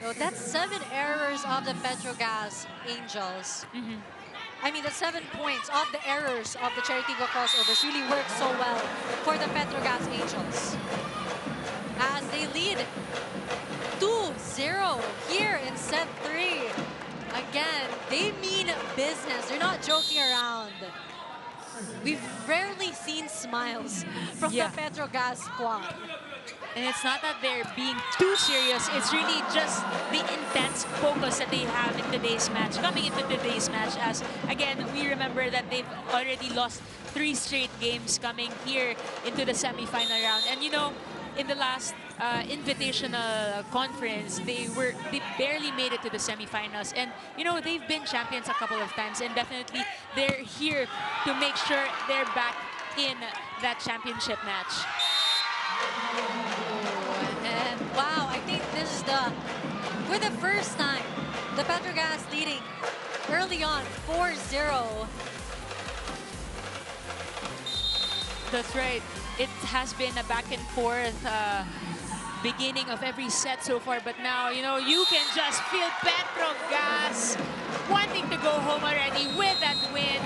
So that's 7 errors of the Petro Gazz Angels. I mean, the 7 points of the errors of the Chery Tigo crossovers really worked so well for the Petro Gazz Angels. As they lead 2-0 here in set 3. Again, they mean business. They're not joking around. We've rarely seen smiles from the Petro Gazz squad. And it's not that they're being too serious. It's really just the intense focus that they have in today's match, coming into today's match. As, again, we remember that they've already lost 3 straight games coming here into the semifinal round. And, you know, in the last invitational conference, they barely made it to the semifinals. And, you know, they've been champions a couple of times. And definitely they're here to make sure they're back in that championship match. And wow, I think this is for the first time, the Petro Gazz leading early on 4-0. That's right. It has been a back and forth beginning of every set so far, but now, you know, you can just feel Petro Gazz wanting to go home already with that win.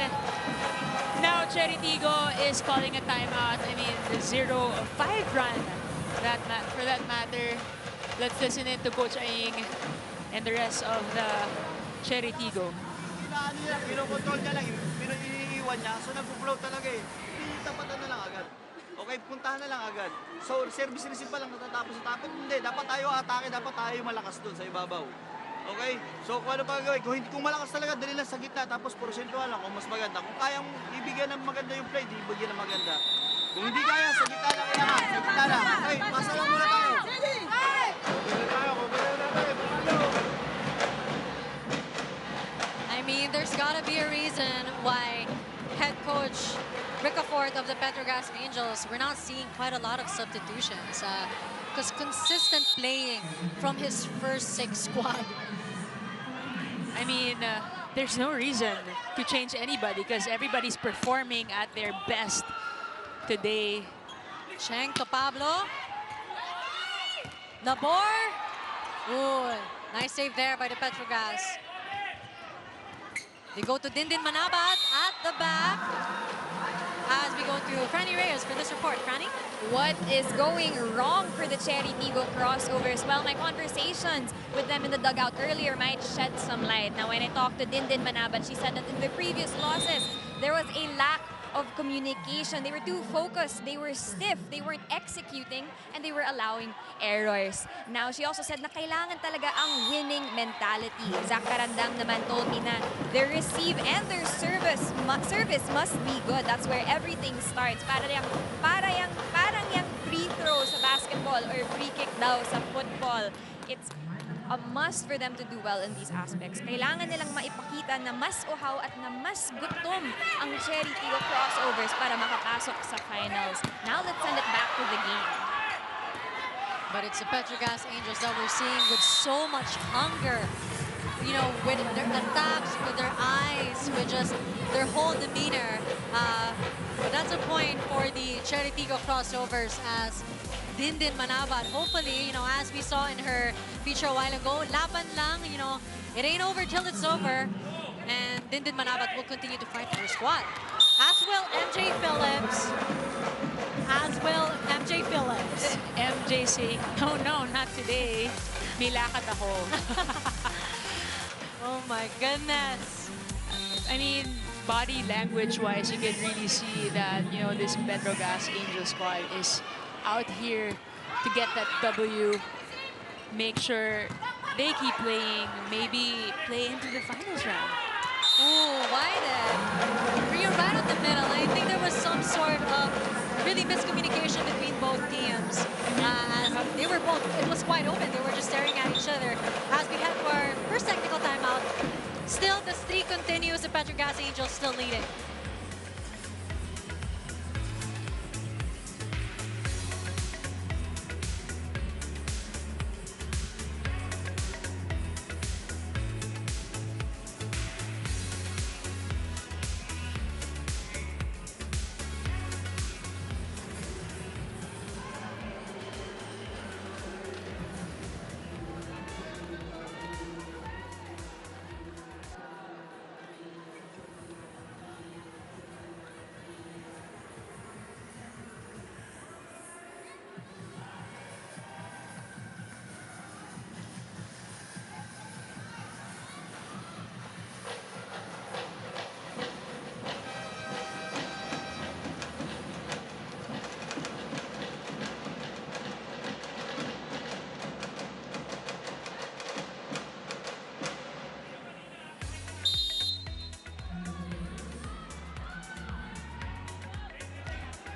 Now Chery Tigo is calling a timeout. I mean, the 0-5 run for that matter. Let's listen in to Coach Aing and the rest of the Chery Tigo. Pinokontrol niya lang, iniiwan niya. So nag-flow talaga eh. Tapatan na lang agad. Okay, puntahan na lang agad. So service receive pa lang natatapos sa tapos. Hindi, dapat tayo atake, dapat tayo malakas doon sa ibabaw. Okay? So kung ano pa gawin, kung malakas talaga, dali lang sa gitna, tapos porsentual lang kung mas maganda. Kung kayang ibigyan ng maganda yung play, di ibigyan ng maganda. Kung hindi kaya, sa gitna lang kailangan. Sa gitna lang. Okay, pasa lang muna tayo. I mean, there's gotta be a reason why head coach Ricafort of the Petro Gazz Angels, we're not seeing quite a lot of substitutions. Because consistent playing from his first 6 squad. I mean, there's no reason to change anybody because everybody's performing at their best today. Cheng to Pablo. Labor. Ooh, nice save there by the Petro Gazz. They go to Dindin Manabat at the back. As we go to Franny Reyes for this report. Franny? What is going wrong for the Chery Tigo crossovers? Well, my conversations with them in the dugout earlier might shed some light. Now, when I talked to Dindin Manabat, she said that in the previous losses, there was a lack of communication. They were too focused, they were stiff, they weren't executing, and they were allowing errors. Now, she also said na kailangan talaga ang winning mentality. Zach Karandang naman told me na their receive and their service must be good. That's where everything starts. Parang yung free throw sa basketball or free kick daw sa football. It's a must for them to do well in these aspects. Kailangan nilang maipakita na mas uhaw at na mas gutom ang Chery Tigo crossovers para makapasok sa finals. Now let's send it back to the game. But it's the Petro Gazz Angels that we're seeing with so much hunger. You know, with their attacks, with their eyes, with just their whole demeanor. But that's a point for the Chery Tigo crossovers as Dindin Manabat. Hopefully, you know, as we saw in her feature a while ago, laban lang, you know, it ain't over till it's over. And Dindin Manabat will continue to fight for her squad. As will MJ Phillips. As will MJ Phillips. MJ saying, no, not today. May lakad ako. Oh my goodness. I mean, body language-wise, you can really see that, you know, this Petro Gazz Angel squad is out here to get that W, make sure they keep playing, maybe play into the finals round. Ooh, Wyden. You're right at the middle. I think there was some sort of really miscommunication between both teams. As they were both, it was quite open. They were just staring at each other. As we head for our first technical timeout, still the streak continues. The Petro Gazz Angels still leading.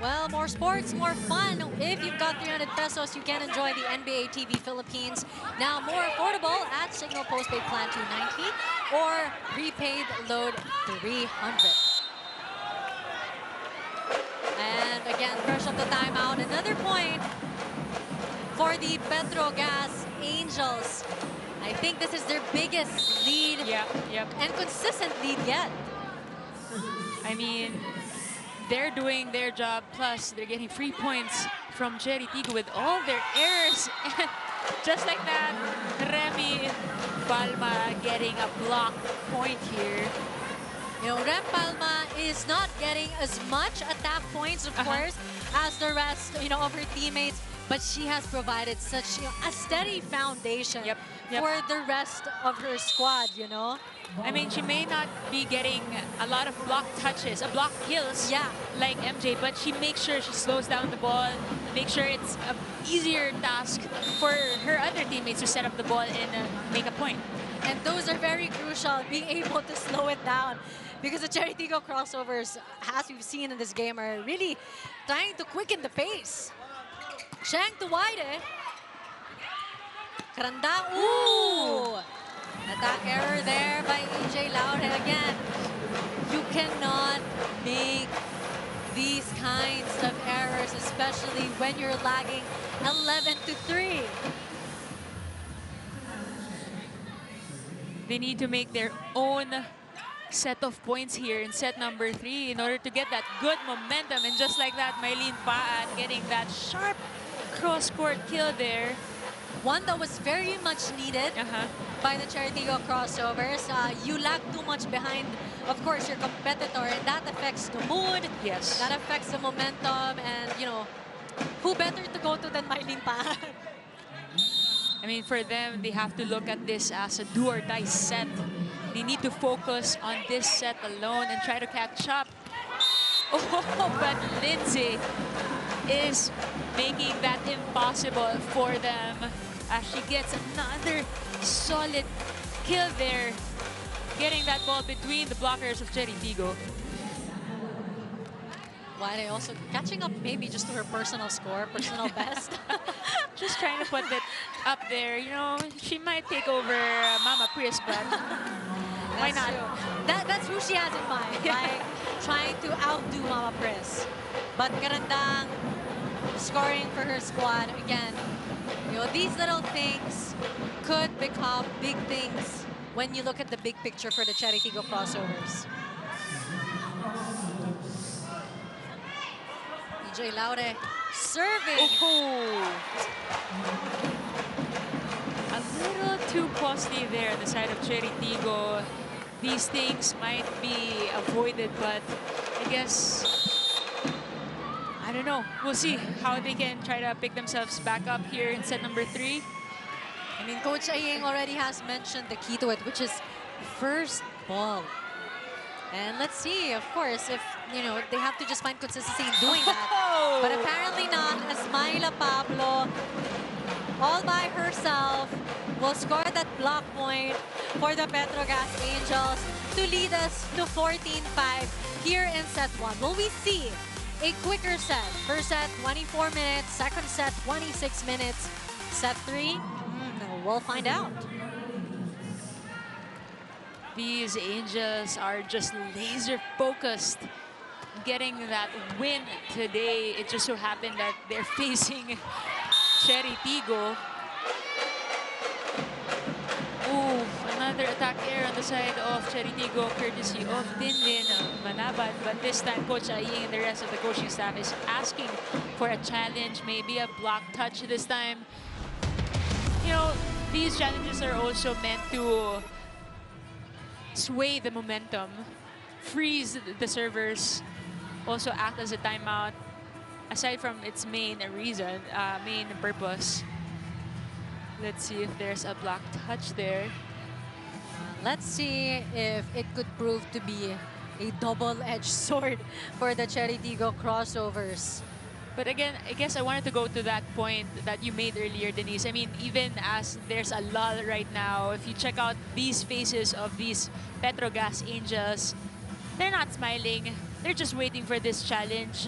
Well, more sports, more fun. If you've got 300 pesos, you can enjoy the NBA TV Philippines. Now more affordable at Signal Postpaid Plan 290 or prepaid load 300. And again, fresh off the timeout, another point for the Petro Gazz Angels. I think this is their biggest lead and consistent lead yet. I mean, they're doing their job, plus they're getting free points from Chery Tigo with all their errors. And just like that, Remy Palma getting a block point here. You know, Rem Palma is not getting as much attack points, of course, as the rest, you know, of her teammates, but she has provided such, you know, a steady foundation for the rest of her squad, you know. I mean, she may not be getting a lot of block touches, block kills like MJ, but she makes sure she slows down the ball, makes sure it's an easier task for her other teammates to set up the ball and make a point. And those are very crucial, being able to slow it down, because the Chery Tigo crossovers, as we've seen in this game, are really trying to quicken the pace. Shang to Waide. Karanda, ooh! Attack error there by EJ Laure. Again, you cannot make these kinds of errors, especially when you're lagging 11-3. They need to make their own set of points here in set number 3 in order to get that good momentum. And just like that, Mylene Paan getting that sharp cross-court kill there. One that was very much needed by the Chery Tigo crossovers. You lag too much behind, of course, your competitor, and that affects the mood. Yes. That affects the momentum, and, you know, who better to go to than Mylene Paan? I mean, for them, they have to look at this as a do-or-die set. They need to focus on this set alone and try to catch up. Oh, but Lindsay is making that impossible for them as she gets another solid kill there, getting that ball between the blockers of Chery Tigo. Waide also catching up maybe just to her personal score, personal best. Just trying to put it up there. You know, she might take over Mama Pris, but why not? That's who she has in mind, like trying to outdo Mama Pris. But Garandang scoring for her squad again. You know, these little things could become big things when you look at the big picture for the Chery Tigo crossovers. EJ Laure serving. A little too costly there on the side of Chery Tigo. These things might be avoided, but I guess, I don't know. We'll see how they can try to pick themselves back up here in set number 3. I mean, Coach Aying already has mentioned the key to it, which is first ball. And let's see, of course, if, you know, they have to just find consistency in doing that. But apparently not, as Myla Pablo, all by herself, will score that block point for the Petro Gazz Angels to lead us to 14-5 here in set 1. Will we see a quicker set? First set, 24 minutes. Second set, 26 minutes. Set 3, we'll find out. These Angels are just laser focused getting that win today. It just so happened that they're facing Chery Tigo. Ooh, another attack air on the side of Chery Tigo, courtesy of Dinlin Manabat. But this time, Coach Aying and the rest of the coaching staff is asking for a challenge, maybe a block touch this time. You know, these challenges are also meant to sway the momentum, freeze the servers, also act as a timeout, aside from its main reason, main purpose. Let's see if there's a block touch there. Let's see if it could prove to be a double-edged sword for the Chery Tigo crossovers. But again, I guess I wanted to go to that point that you made earlier, Denise. I mean, even as there's a lull right now, if you check out these faces of these Petro Gazz Angels, they're not smiling. they're just waiting for this challenge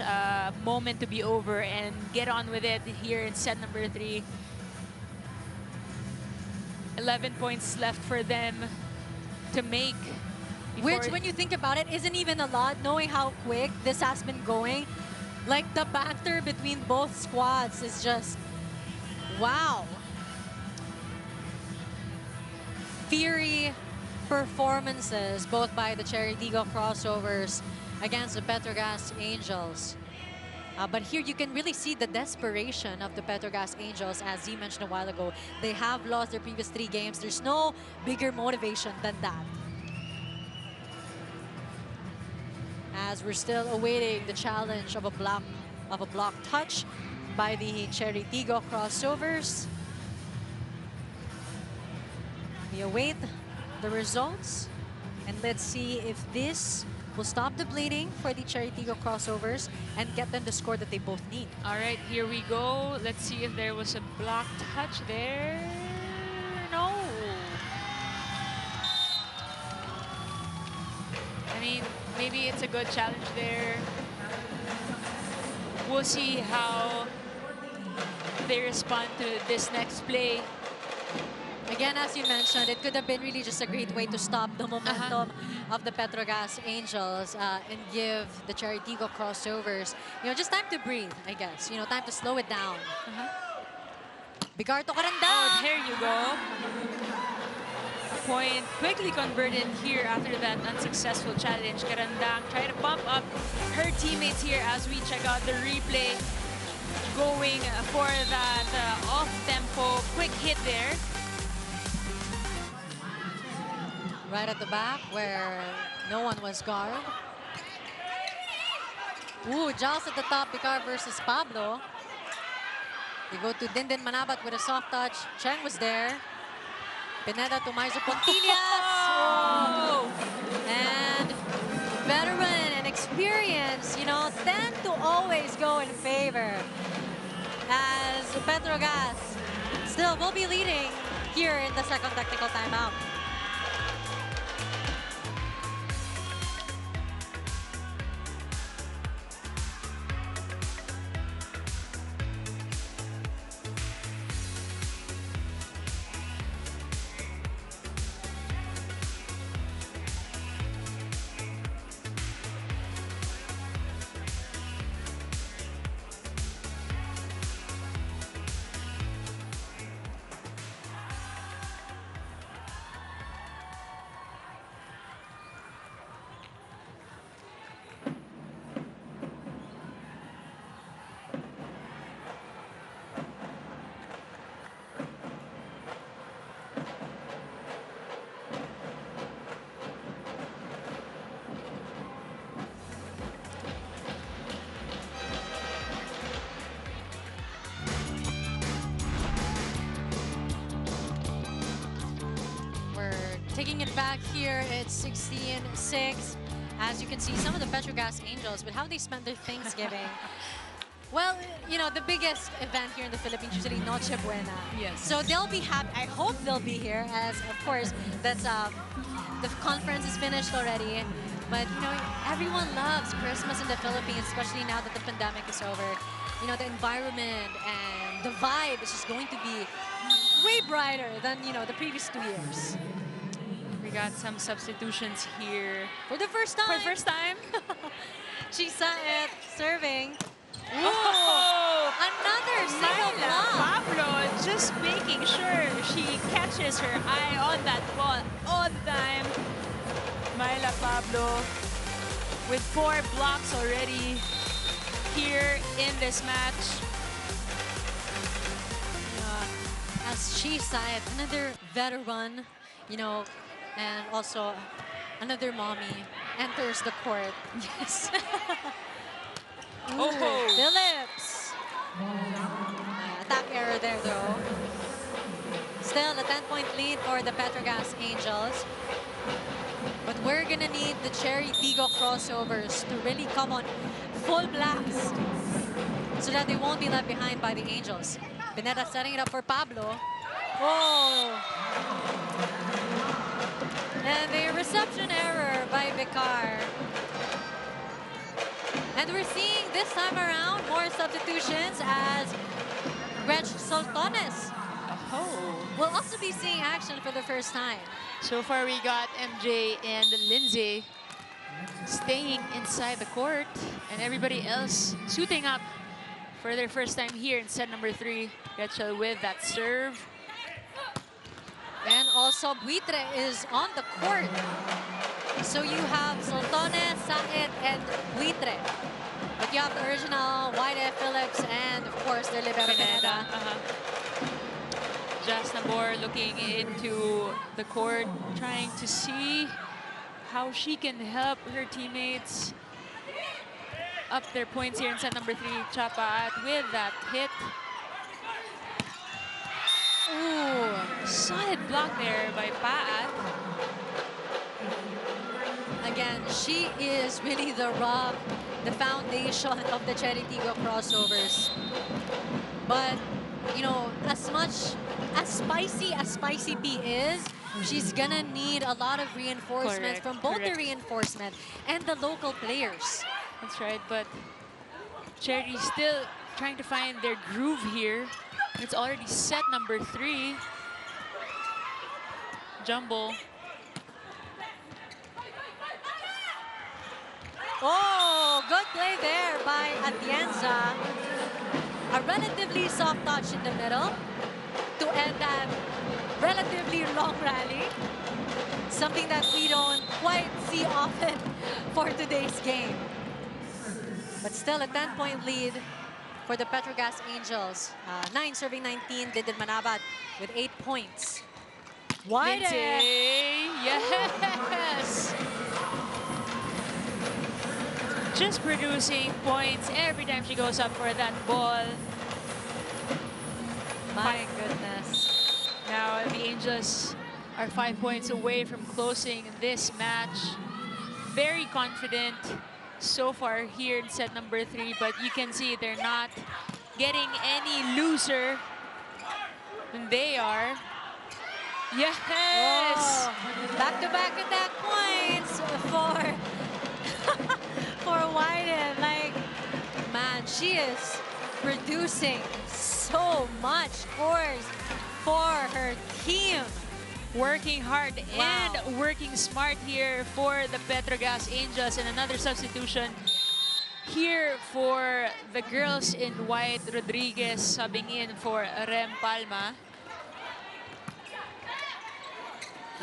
moment to be over and get on with it here in set number 3. 11 points left for them to make. Which, when you think about it, isn't even a lot, knowing how quick this has been going. Like, the banter between both squads is just, wow. Fiery performances, both by the Chery Tigo crossovers against the Petro Gazz Angels. But here you can really see the desperation of the Petro Gazz Angels. As you mentioned a while ago, they have lost their previous 3 games. There's no bigger motivation than that. As we're still awaiting the challenge of a block touch by the Chery Tigo crossovers. We await the results, and let's see if this will stop the bleeding for the Chery Tigo crossovers and get them the score that they both need. All right, here we go. Let's see if there was a block touch there. No. I mean, maybe it's a good challenge there. We'll see how they respond to this next play. Again, as you mentioned, it could have been really just a great way to stop the momentum of the Petro Gazz Angels and give the Chery Tigo crossovers, just time to breathe, I guess. Time to slow it down. Bigarto Karandang! Oh, there you go. Point quickly converted here after that unsuccessful challenge. Karandang trying to pump up her teammates here as we check out the replay. Going for that off-tempo quick hit there. Right at the back where no one was guard. Ooh, Giles at the top, Picar versus Pablo. They go to Dindin Manabat with a soft touch. Cheng was there. Pineda to Maizo Pontillas. Oh. And veteran and experience, tend to always go in favor. As Petro Gazz still will be leading here in the second technical timeout. Taking it back here, it's 16-6. As you can see, some of the Petro Gazz Angels, but how they spent their Thanksgiving. Well, the biggest event here in the Philippines, usually Noche Buena. Yes. So they'll be happy. I hope they'll be here, as of course, that's the conference is finished already. But, everyone loves Christmas in the Philippines, especially now that the pandemic is over. The environment and the vibe is just going to be way brighter than, the previous 2 years. We got some substitutions here. For the first time. For the first time. Chisaet serving. Oh! Another single block. Pablo just making sure she catches her eye on that ball on time. Myla Pablo with 4 blocks already here in this match. As Chisaet, another veteran, and also another mommy enters the court. Yes. Oh, Phillips. Attack error there, though. Still a 10-point lead for the Petro Gazz Angels. But we're gonna need the Chery Tigo crossovers to really come on full blast so that they won't be left behind by the Angels. Pineda setting it up for Pablo. Oh! And a reception error by Vicar. And we're seeing this time around more substitutions as Reg Soltones Oh. will also be seeing action for the first time. So far, we got MJ and Lindsay staying inside the court, and everybody else suiting up for their first time here in set number 3. Rachel with that serve. And also Buitre is on the court. So you have Soltones, Saed, and Buitre. But you have the original White Phillips and, of course, the Libero Pineda. Jazz Nabor looking into the court, trying to see how she can help her teammates up their points here in set number 3. Chapaat with that hit. Ooh, solid block there by Paat. Again, she is really the rock, the foundation of the Chery Tigo crossovers. But, you know, as spicy P is, she's gonna need a lot of reinforcements from both the reinforcement and the local players. That's right, but Chery still trying to find their groove here. It's already set number 3. Jumble. Oh, good play there by Atienza. A relatively soft touch in the middle to end that relatively long rally. Something that we don't quite see often for today's game. But still a 10-point lead for the Petro Gazz Angels. 9 serving 19, Linden Manabat with 8 points. Lindsay, yes! Just producing points every time she goes up for that ball. My goodness. Now the Angels are 5 points away from closing this match. Very confident so far here in set number 3, but you can see they're not getting any looser than they are. Yes! Oh, back-to-back attack points for for Wyden. Like, man, she is producing so much scores for her team. Working hard and working smart here for the Petro Gazz Angels. And another substitution here for the girls in white. Rodriguez subbing in for Rem Palma.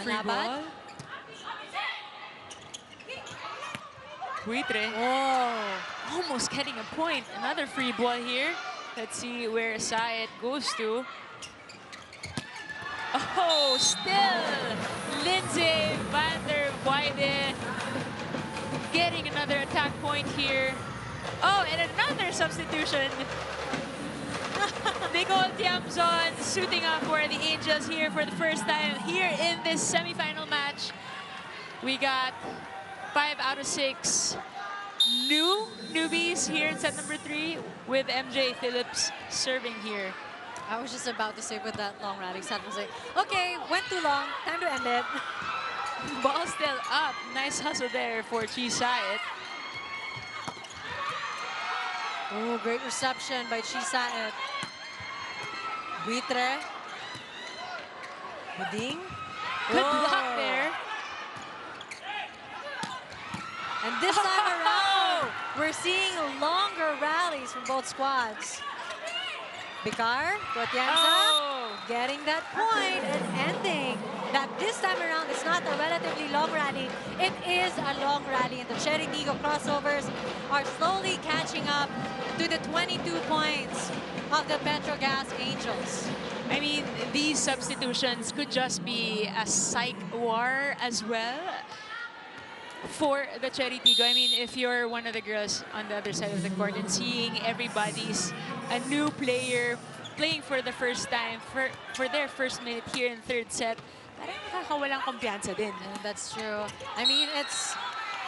Free ball. Buitre. Oh, Almost getting a point. Another free ball here. Let's see where Saed goes to. Oh, still Lindsay van der Weyden getting another attack point here. Oh, and another substitution. Nicole Tiamzon suiting up for the Angels here for the first time here in this semifinal match. We got 5 out of 6 newbies here in set number 3 with MJ Phillips serving here. I was just about to say with that long rally, San Jose. Okay, went too long. Time to end it. Ball still up. Nice hustle there for Chi Saet. Oh, great reception by Chi Saet. Buitre. Buding. Good block there. And this time around, we're seeing longer rallies from both squads. Bicar, Gotianza, getting that point and ending. That this time around, it's not a relatively long rally. It is a long rally, and the Chery Tigo crossovers are slowly catching up to the 22 points of the Petro Gazz Angels. I mean, these substitutions could just be a psych war as well for the Chery Tigo. I mean, if you're one of the girls on the other side of the court and seeing everybody's a new player playing for the first time for their first minute here in third set, parang nakakawalang kumpiyansa din. That's true. I mean, it's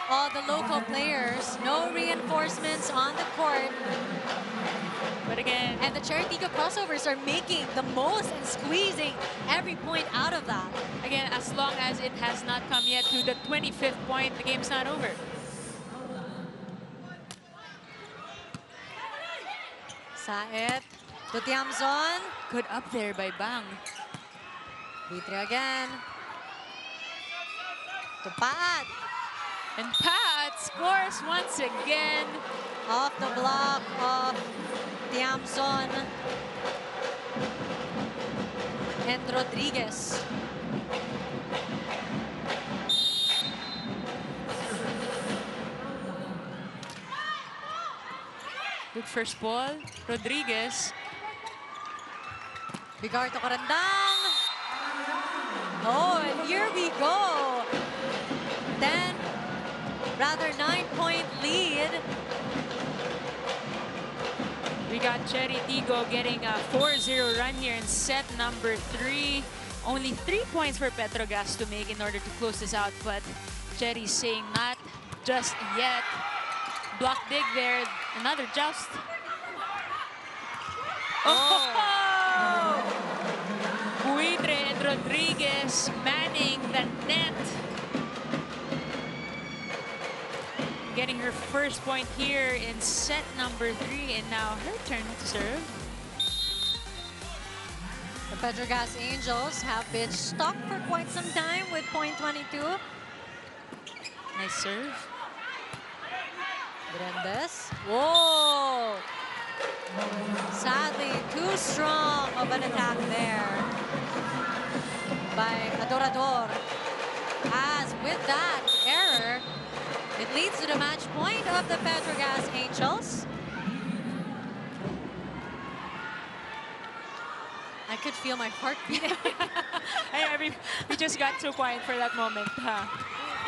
all the local players, no reinforcements on the court. But again, And the Chery Tigo crossovers are making the most and squeezing every point out of that. again, as long as it has not come yet to the 25th point, the game's not over. Sait to Tiamzon. Good up there by Bang. B3 again. To Pat. And Pat scores once again. Off the block of Tiamzon and Rodriguez. Good first ball. Rodriguez. Bigar to Karandang. Oh, and here we go. 9-point lead. We got Chery Tigo getting a 4-0 run here in set number 3. Only 3 points for Petro Gazz to make in order to close this out, but Chery's saying not just yet. Block dig there, another joust. Oh! Buitre and Rodriguez manning the net. Getting her first point here in set number 3, and now her turn to serve. The Petro Gazz Angels have been stuck for quite some time with point 22. Nice serve. Grandes. Whoa! Sadly, too strong of an attack there by Adorador. As with that error, it leads to the match point of the Petro Gazz Angels. I could feel my heart beating. We just got too quiet for that moment. Huh?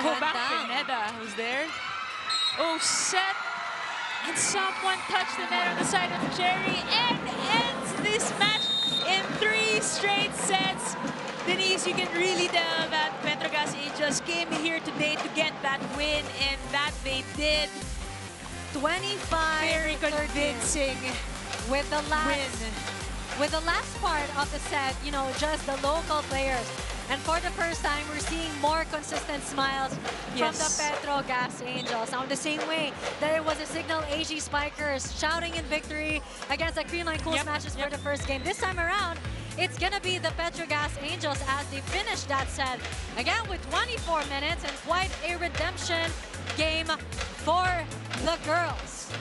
Oh, back Pineda was there. Oh, set. And someone touched the net on the side of Chery and ends this match in 3 straight sets. Denise, you can really tell that Petro Gazz Angels came here today to get that win, and that they did. 25 Very convincing with the last win. with the last part of the set, you know, just the local players. And for the first time, we're seeing more consistent smiles from the Petro Gazz Angels. Now, in the same way that it was a Signal AG Spikers shouting in victory against the Creamline Cools matches for the first game. This time around, it's gonna be the Petro Gazz Angels as they finish that set again with 24 minutes and quite a redemption game for the girls.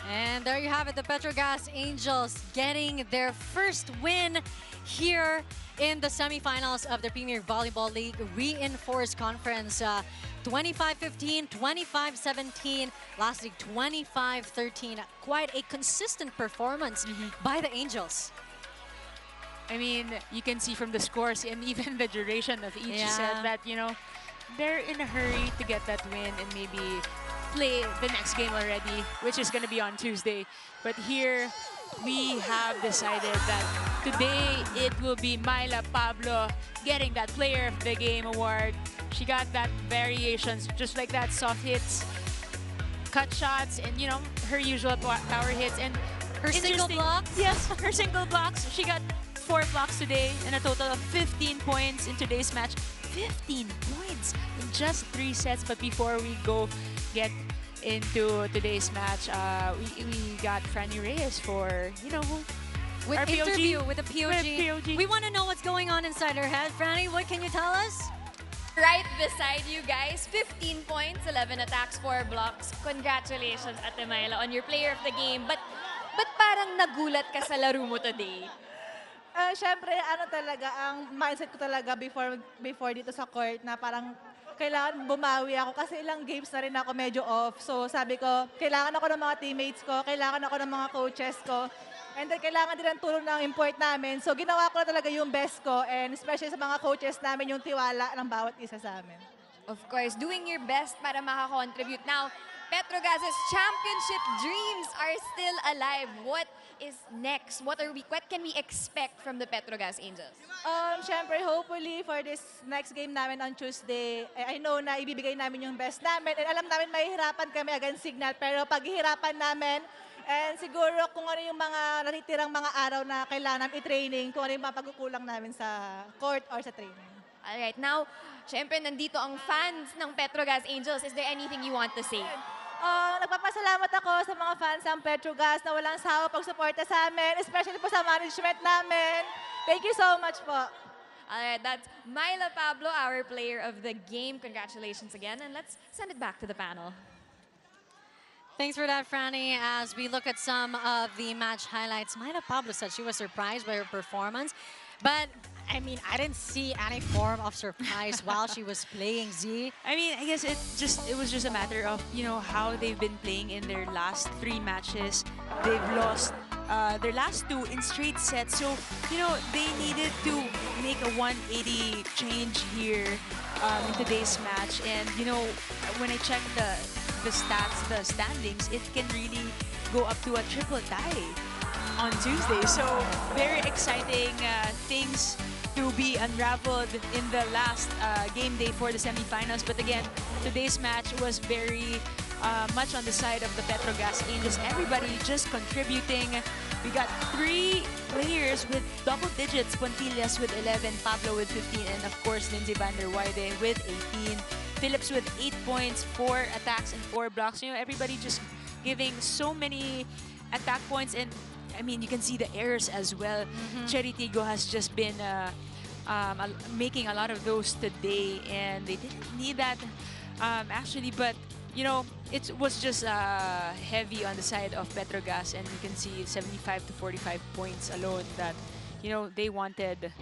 And there you have it, the Petro Gazz Angels getting their first win here in the semifinals of the Premier Volleyball League Reinforced Conference. 25-15, 25-17, lastly 25-13. Quite a consistent performance by the Angels. I mean, you can see from the scores and even the duration of each set that, you know, they're in a hurry to get that win and maybe play the next game already, which is going to be on Tuesday. But here, we have decided that today it will be Myla Pablo getting that Player of the Game award. She got that variations, just like that, soft hits, cut shots, and, you know, her usual power hits. And her single blocks? Yes, her single blocks. She got 4 blocks today and a total of 15 points in today's match. 15 points in just 3 sets. But before we go get into today's match, we got Franny Reyes for, you know, with our interview POG. with the POG. We want to know what's going on inside her head. Franny, what can you tell us? Right beside you guys, 15 points, 11 attacks, 4 blocks. Congratulations, Ate Myla, on your Player of the Game. But parang nagulat ka sa laro mo today? Siyempre, ano talaga, ang mindset ko talaga before dito sa court na parang kailangan bumawi ako kasi ilang games na rin ako medyo off. So sabi ko, kailangan ako ng mga teammates ko, kailangan ako ng mga coaches ko, and then kailangan din ang tulong ng import namin. So ginawa ko na talaga yung best ko, and especially sa mga coaches namin, yung tiwala ng bawat isa sa amin. Of course, doing your best para makakontribute. Now, Petro Gazz's championship dreams are still alive. What is next? What can we expect from the Petro Gazz Angels? Siyempre, hopefully for this next game namin on Tuesday, I know na ibibigay namin yung best namin, and alam namin mahihirapan kami against Signal, pero paghihirapan namin, and siguro kung ano yung mga natitirang mga araw na kailangan namin i-training, kung ano yung mga pagkukulang namin sa court or sa training. Alright, now, syempre nandito ang fans ng Petro Gazz Angels. Is there anything you want to say? Nagpapasalamat ako sa mga fans ng Petro Gazz na walang sawa pagsuporta sa amin, especially po sa management namin. Thank you so much po. Alright, that's Myla Pablo, our Player of the Game. Congratulations again, and let's send it back to the panel. Thanks for that, Franny. As we look at some of the match highlights, Myla Pablo said she was surprised by her performance. But, I mean, I didn't see any form of surprise while she was playing, Z. I mean, I guess it was just a matter of, you know, how they've been playing in their last 3 matches. They've lost their last 2 in straight sets. So, you know, they needed to make a 180 change here in today's match. And, you know, when I check the stats, the standings, it can really go up to a triple tie on Tuesday. So, very exciting things to be unraveled in the last game day for the semifinals. But again, today's match was very much on the side of the Petro Gazz Angels. Everybody just contributing. We got 3 players with double digits. Pontillas with 11, Pablo with 15, and of course, Lindsay van der Weide with 18. Phillips with 8 points, 4 attacks, and 4 blocks. You know, everybody just giving so many attack points, and I mean, you can see the errors as well. Chery Tigo has just been making a lot of those today, and they didn't need that actually, but you know, it was just heavy on the side of Petro Gazz, and you can see 75 to 45 points alone that, you know, they wanted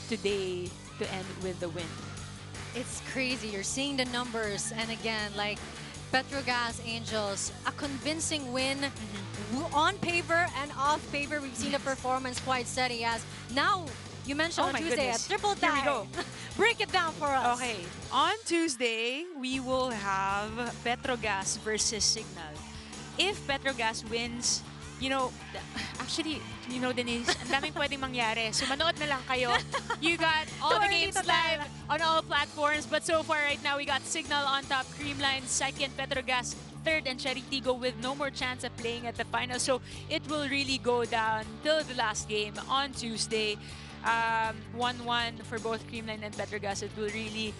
today to end with the win. It's crazy. You're seeing the numbers, and again, like Petro Gazz Angels, a convincing win on paper and off paper. We've seen the performance quite steady. As now you mentioned on Tuesday, a triple tie. Here we go. Break it down for us. Okay, on Tuesday we will have Petro Gazz versus Signal. If Petro Gazz wins, you know, actually, you know, Denise, ang daming pwedeng mangyari. So manood na lang kayo. You got all the games live on all platforms. But so far right now, we got Signal on top, Creamline second, Petro Gazz third, and Chery Tigo with no more chance of playing at the final. So it will really go down till the last game on Tuesday. 1-1 for both Creamline and Petro Gazz. It will really,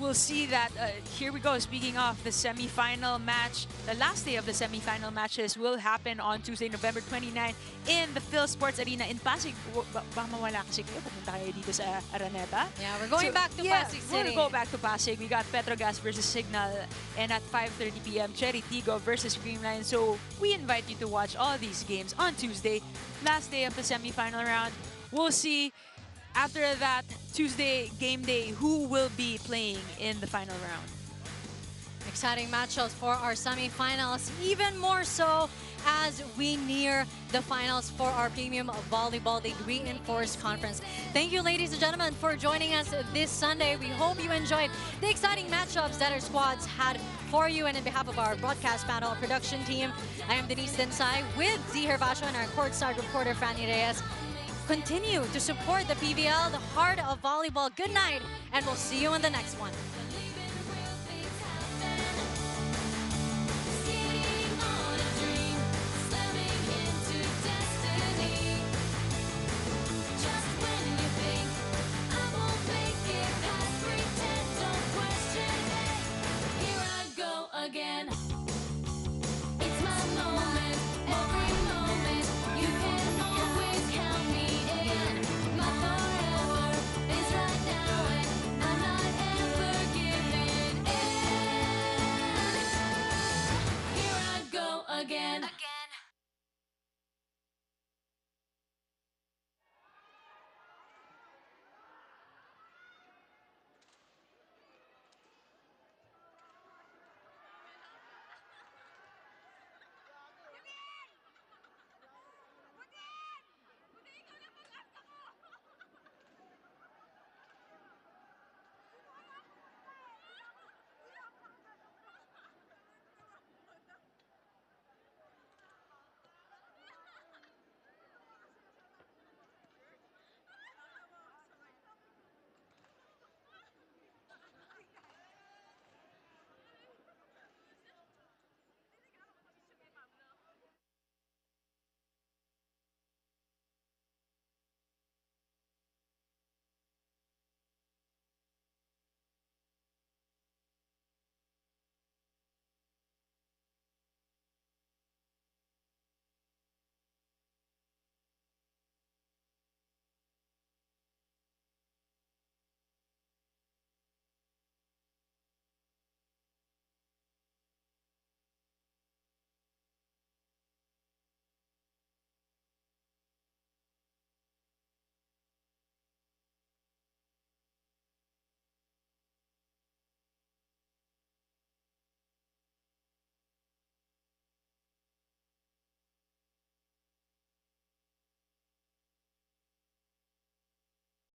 we'll see that. Here we go. Speaking of the semi-final match, the last day of the semi-final matches will happen on Tuesday, November 29 in the Phil Sports Arena in Pasig. Baka mawala kasi kayo, pupunta kayo dito sa Araneta. Yeah, we're going back to Pasig City. We'll go back to Pasig. We got Petro Gazz versus Signal, and at 5:30 p.m. Chery Tigo versus Creamline. So we invite you to watch all these games on Tuesday, last day of the semi-final round. We'll see after that Tuesday game day, who will be playing in the final round? Exciting matchups for our semifinals, even more so as we near the finals for our Premium Volleyball League Reinforced Conference. Thank you, ladies and gentlemen, for joining us this Sunday. We hope you enjoyed the exciting matchups that our squads had for you. And on behalf of our broadcast panel production team, I am Denise Densai with Z Herbacio and our courtside reporter, Fanny Reyes. Continue to support the PVL, the heart of volleyball. Good night, and we'll see you in the next one. Again.